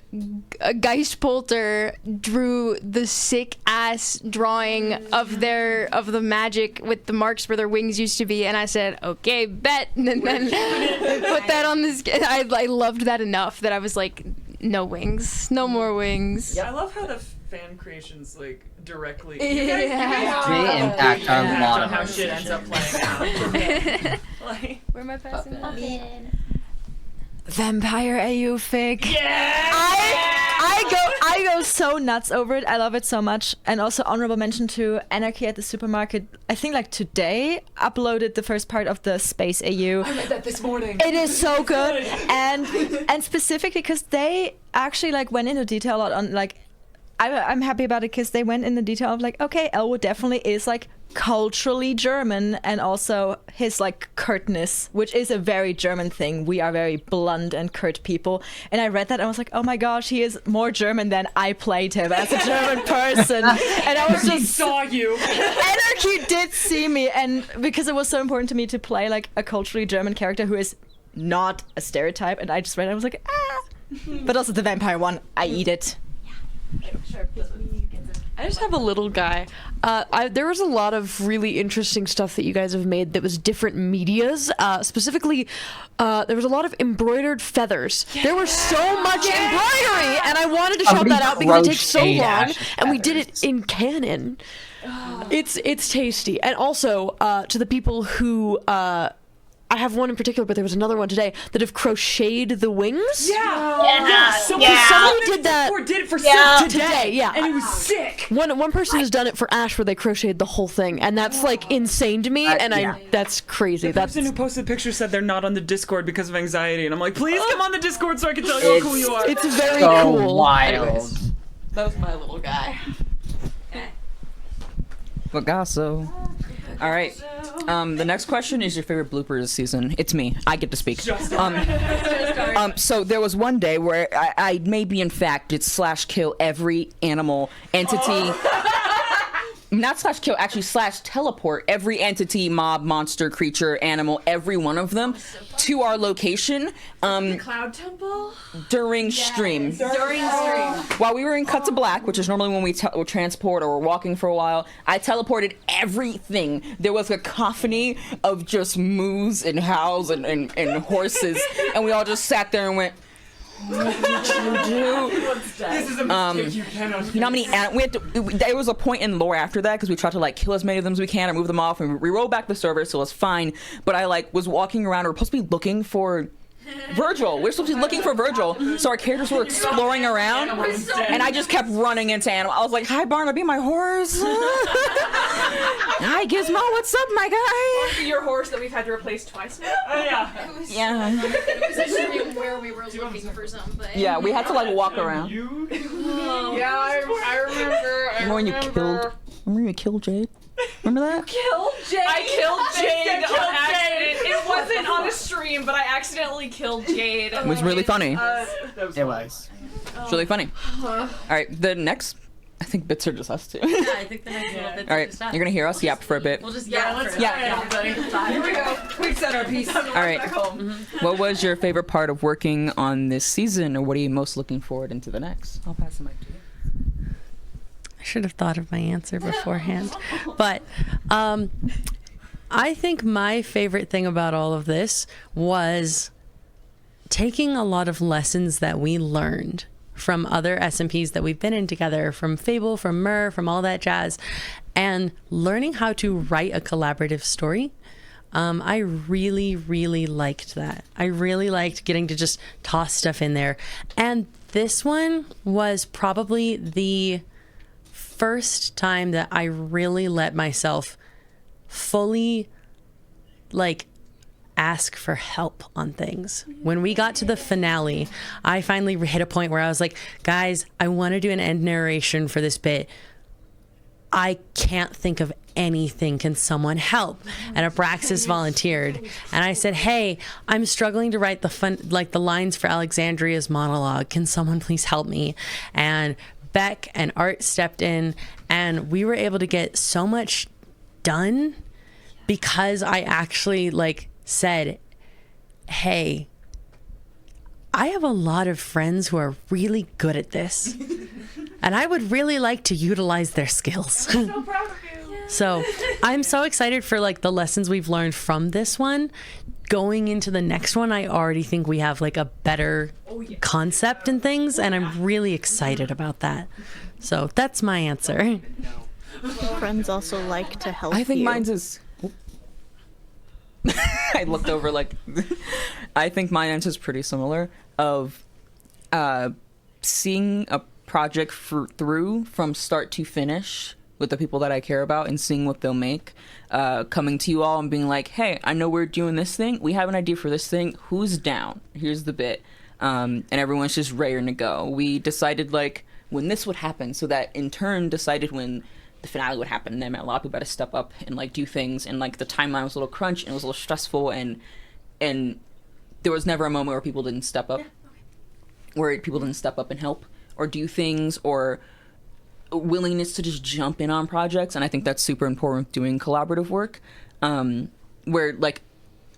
Geistpolter drew the sick-ass drawing of the magic with the marks where their wings used to be, and I said, okay, bet! And then put that on this... I loved that enough that I was like... No wings. No more wings. I love how the fan creations like directly impact our lot of how shit ends up playing out. Like, where am I passing? Vampire AU fic. Yeah! I go so nuts over it. I love it so much. And also honorable mention to Anarchy at the Supermarket. I think like today uploaded the first part of the Space AU. I read that this morning. It is so good. And specifically because they actually like went into detail a lot on like I'm happy about it because they went in the detail of like, okay, Elwood definitely is like culturally German, and also his like curtness, which is a very German thing. We are very blunt and curt people. And I read that and I was like, oh my gosh, he is more German than I played him as a German person. And I was He just saw you. and he did see me, and because it was so important to me to play like a culturally German character who is not a stereotype, and I just read it, I was like, but also the vampire one, I eat it. I just have a little guy. There was a lot of really interesting stuff that you guys have made that was different medias. Specifically, there was a lot of embroidered feathers. There was so much embroidery, and I wanted to shout that out because it takes so long, and we did it in canon. It's tasty. And also, to the people who... I have one in particular, but there was another one today that have crocheted the wings. Somebody did that. Did it for today. Yeah, and it was sick. One person has done it for Ash, where they crocheted the whole thing, and that's like insane to me. And that's crazy. The person who posted the picture said they're not on the Discord because of anxiety, and I'm like, please come on the Discord so I can tell you how cool you are. It's very cool. Wild. Anyways, that was my little guy. Picasso. All right. The next question is your favorite bloopers season. It's me. I get to speak. So there was one day where I maybe in fact did /kill every animal entity. Not /kill, actually /teleport every entity, mob, monster, creature, animal, every one of them to our location. The Cloud Temple? During stream. During stream. While we were in Cut to Black, which is normally when we transport or we're walking for a while, I teleported everything. There was a cacophony of just moos and howls and horses, and we all just sat there and went, what did you do? This is a mistake you cannot. You know how many? There was a point in lore after that because we tried to like kill as many of them as we can or move them off, and we rolled back the server, so it was fine. But I like was walking around. We were supposed to be looking for Virgil. We're supposed to be looking for Virgil, so our characters were exploring around, and I just kept running into animals. I was like, "Hi, Barnaby, my horse." Hi, Gizmo. What's up, my guy? Your horse that we've had to replace twice now. Yeah. It was Yeah. a stream where we were looking for something. Yeah, we had to like walk around. Yeah, I remember. Remember when you killed? Remember you killed Jade? Remember that? Killed Jade. I killed Jade killed on accident. Jade. It wasn't on a stream, but I accidentally killed Jade. It was really funny. It was. It's really funny. All right, the next, I think bits are just us two. Yeah, I think the next little bits All are right, just us. you're gonna hear us yap for a bit. We'll just let's everybody. Here we go. Quick centerpiece. All right. What was your favorite part of working on this season, or what are you most looking forward into the next? I'll pass the mic to you. I should have thought of my answer beforehand. But I think my favorite thing about all of this was taking a lot of lessons that we learned from other SMPs that we've been in together, from Fable, from Myr, from all that jazz, and learning how to write a collaborative story. I really, really liked that. I really liked getting to just toss stuff in there. And this one was probably the first time that I really let myself fully like ask for help on things. When we got to the finale, I finally hit a point where I was like, guys, I want to do an end narration for this bit. I can't think of anything. Can someone help? And Abraxas volunteered. And I said, hey, I'm struggling to write the lines for Alexandria's monologue. Can someone please help me? And Beck and Art stepped in, and we were able to get so much done because I actually said, hey, I have a lot of friends who are really good at this, and I would really like to utilize their skills. I'm so proud of you. So I'm so excited for the lessons we've learned from this one. Going into the next one, I already think we have a better concept and things, and I'm really excited about that. So that's my answer. Friends also like to help you. I think mine's is... I looked over I think my answer is pretty similar of seeing a project through from start to finish with the people that I care about and seeing what they'll make, coming to you all and being like, hey, I know we're doing this thing. We have an idea for this thing. Who's down? Here's the bit. And everyone's just raring to go. We decided when this would happen, so that in turn decided when the finale would happen. And then a lot of people had to step up and like do things, and like the timeline was a little crunch and it was a little stressful, and there was never a moment where people didn't step up, where people didn't step up and help or do things, or willingness to just jump in on projects. And I think that's super important with doing collaborative work, where like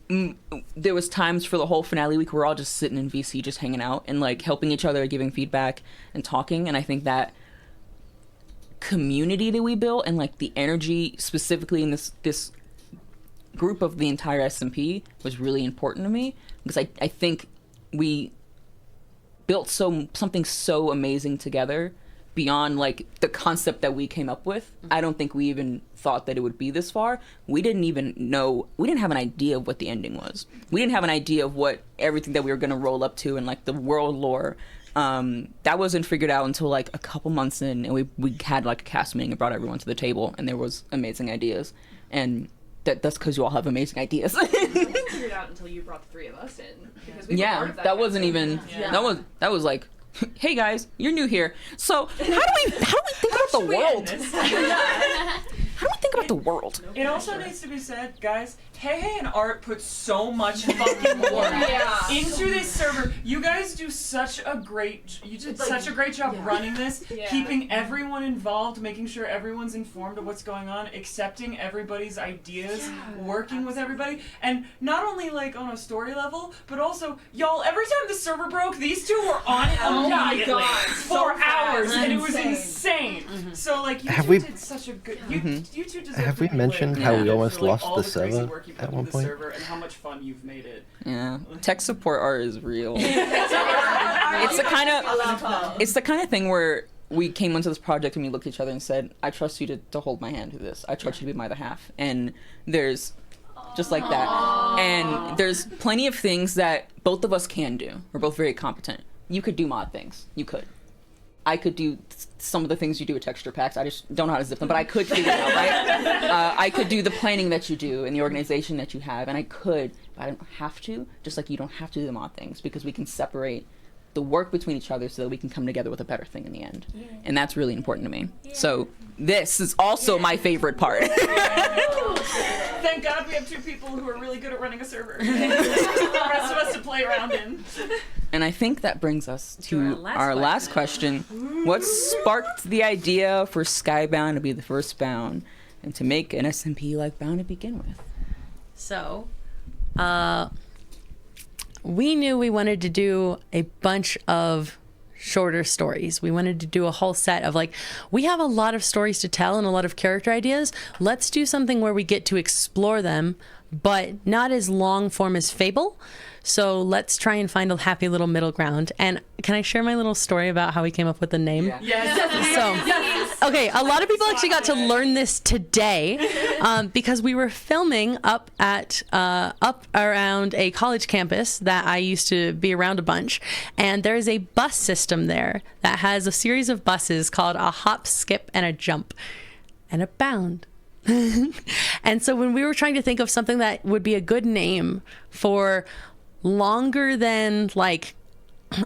there was times for the whole finale week where we're all just sitting in VC, just hanging out and like helping each other, giving feedback and talking. And I think that community that we built and like the energy specifically in this group of the entire SMP was really important to me, because I think we built something so amazing together beyond like the concept that we came up with. I don't think we even thought that it would be this far. We didn't have an idea of what the ending was. We didn't have an idea of what everything that we were going to roll up to and like the world lore. That wasn't figured out until like a couple months in, and we had like a cast meeting and brought everyone to the table, and there was amazing ideas. And that's because you all have amazing ideas. We didn't figure it out until you brought the three of us in. Because we were part of that wasn't even. Yeah. That was like, hey guys, you're new here. So how do we think about the world? How do we think about the world? It also needs to be said, guys, Hey and Art put so much fucking work into this server. You guys do such a great job running this, keeping everyone involved, making sure everyone's informed of what's going on, accepting everybody's ideas, working with everybody, and not only like on a story level, but also, y'all, every time the server broke, these two were on it immediately for hours, and it was insane. So like, you two did such a good. You two deserve. Have we mentioned how we almost lost the server at one point? And how much fun you've made it. Yeah, tech support art is real. It's the kind of thing where we came into this project and we looked at each other and said, "I trust you to hold my hand through this. I trust you to be my other half." And there's just like that. And there's plenty of things that both of us can do. We're both very competent. You could do mod things. You could. I could do some of the things you do with texture packs. I just don't know how to zip them, but I could figure it out, right? I could do the planning that you do and the organization that you have, and I could, but I don't have to, just like you don't have to do the mod things, because we can separate the work between each other so that we can come together with a better thing in the end. Yeah. And that's really important to me. Yeah. So this is also my favorite part. Thank God we have two people who are really good at running a server. The rest of us to play around in. And I think that brings us to our last question. What sparked the idea for SkyBound to be the first bound and to make an SMP like Bound to begin with? So, we knew we wanted to do a bunch of shorter stories. We wanted to do a whole set of like, we have a lot of stories to tell and a lot of character ideas. Let's do something where we get to explore them, but not as long form as Fable. So let's try and find a happy little middle ground. And can I share my little story about how we came up with the name? Yeah. Yes. Okay, a lot of people actually got to learn this today because we were filming up around a college campus that I used to be around a bunch. And there's a bus system there that has a series of buses called a hop, skip, and a jump, and a bound. And so when we were trying to think of something that would be a good name for longer than like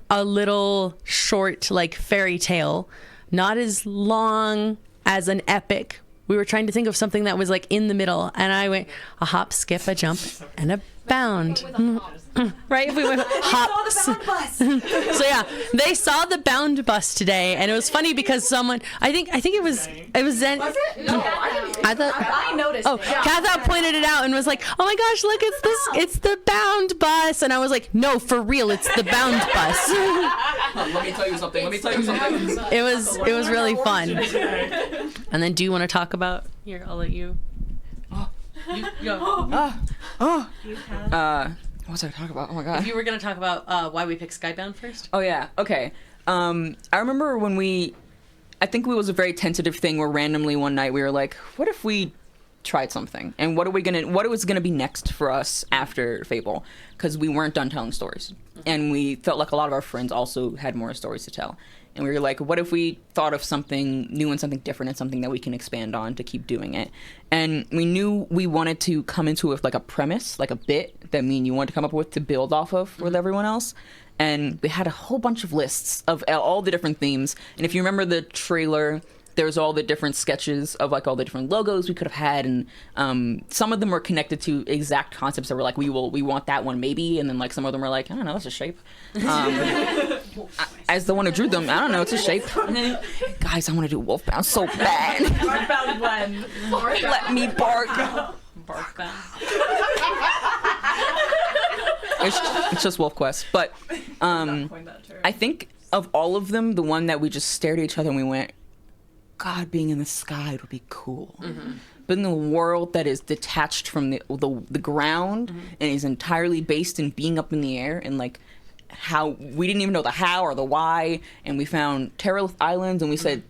a little short like fairy tale, not as long as an epic, we were trying to think of something that was like in the middle, and I went a hop, skip, a jump, and a bound. Right? We went hop. So yeah, they saw the bound bus today, and it was funny because someone, I think it was Zen. Was it? No, I noticed. Oh, Katha pointed it out and was like, "Oh my gosh, look, it's the bound bus," and I was like, "No, for real, it's the bound bus." Let me tell you something. It was really fun. And then, do you want to talk about? Here, I'll let you. You go. What was I talking about? Oh my god. If you were going to talk about why we picked SkyBound first. Oh yeah. Okay. I remember when I think it was a very tentative thing where randomly one night we were like, what if we tried something? And what was gonna be next for us after Fable? Because we weren't done telling stories. And we felt like a lot of our friends also had more stories to tell. And we were like, what if we thought of something new and something different and something that we can expand on to keep doing it? And we knew we wanted to come into it with like a premise, like a bit that me and you wanted to come up with to build off of with everyone else. and we had a whole bunch of lists of all the different themes. And if you remember the trailer, there's all the different sketches of like all the different logos we could have had, and some of them were connected to exact concepts that were like, we want that one maybe, and then like some of them were like, I don't know, that's a shape. As the one who drew them, I don't know, it's a shape. Guys, I want to do Wolfbound so bad. Wolfbound blend. Let me bark. Barkbound. It's just Wolf Quest, but I think of all of them, the one that we just stared at each other and we went, God, being in the sky would be cool. But in the world that is detached from the ground and is entirely based in being up in the air, and like how we didn't even know the how or the why, and we found Terralith Islands and we said,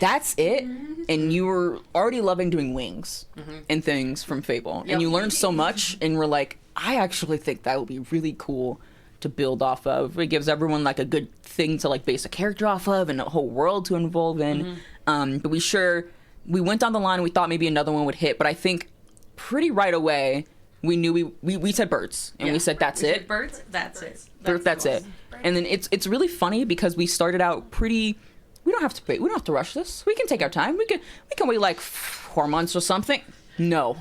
that's it. And you were already loving doing wings and things from Fable, and you learned so much, and we're like, I actually think that would be really cool to build off of. It gives everyone like a good thing to like base a character off of and a whole world to involve in. But we went down the line and we thought maybe another one would hit, but I think pretty right away we knew we said birds, and we said that's it. Birds, that's it. That's it. And then it's really funny because we started out pretty. We don't have to rush this. We can take our time. We can wait like 4 months or something. No,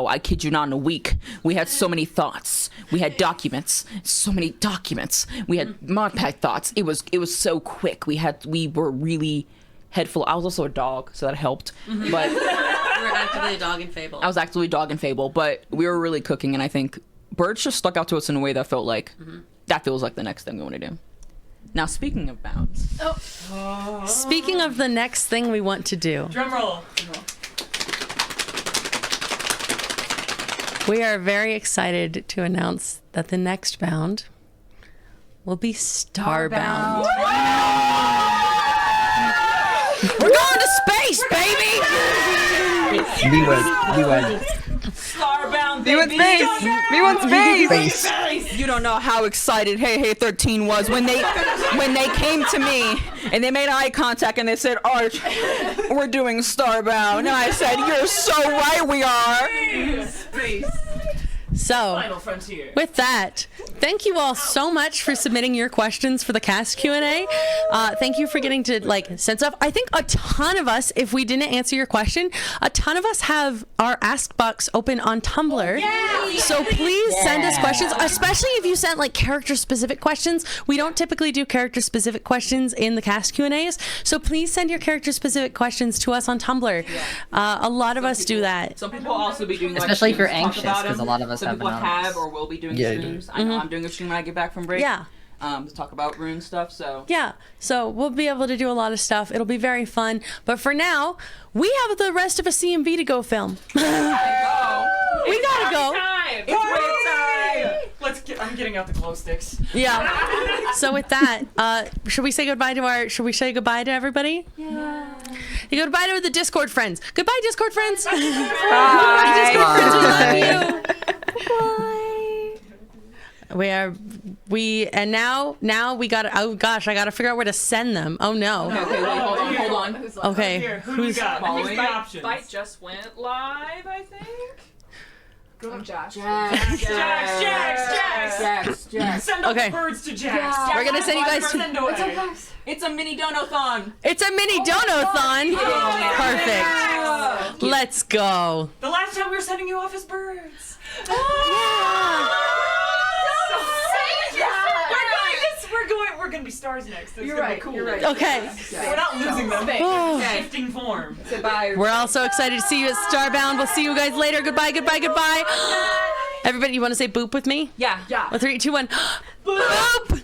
I kid you not, in a week. We had so many thoughts. We had documents. So many documents. We had modpack thoughts. It was so quick. We were really head full. I was also a dog, so that helped. But you were actively a dog in Fable. I was actively a dog in Fable, but we were really cooking, and I think birds just stuck out to us in a way that felt like that feels like the next thing we want to do. Now, speaking of bounds. Speaking of the next thing we want to do. Drum roll. We are very excited to announce that the next bound will be Starbound. We're going to space, baby! We went. Starbound, We went space! We went space! You don't know how excited Hey 13 was when they came to me and they made eye contact and they said, Arch, we're doing Starbound. And I said, you're so right we are. Space. So, Final frontier. with that, thank you all so much for submitting your questions for the cast Q&A. Thank you for getting to send stuff. I think a ton of us, if we didn't answer your question, a ton of us have our Ask box open on Tumblr. So please send us questions, especially if you sent character-specific questions. We don't typically do character-specific questions in the cast Q&As, so please send your character-specific questions to us on Tumblr. A lot of us do that. Some people also be doing Especially if you're streams, talk anxious, about 'cause a them. lot of us Some have people anonymous. have or will be doing Yeah, I do. streams. I know I'm doing a stream when I get back from break. Yeah. To talk about rune stuff. So Yeah, so we'll be able to do a lot of stuff. It'll be very fun. But for now, we have the rest of a CMV to go film. We gotta go. It's break time. I'm getting out the glow sticks. Yeah. So with that, should we say goodbye to everybody? Yeah. You goodbye to the Discord friends. Goodbye, Discord friends. Goodbye, Discord friends. We love you. Now we gotta, oh gosh, I gotta figure out where to send them. Oh no. Okay, wait, hold on. Okay. Who's got? following? Bite just went live, I think. Go Jax. Jax. Send all Okay. the birds to Jax. We're gonna send you guys to. It's a mini dono-thon. It's a mini dono-thon. Perfect. Let's go. The last time we were sending you off as birds. We're gonna be stars next. That's gonna be cool. You're right. Okay. We're not losing them. Oh. Shifting form. We're all so excited to see you at Starbound. We'll see you guys later. Goodbye, goodbye, goodbye. Everybody, you want to say boop with me? Yeah. 3, 2, 1. Boop!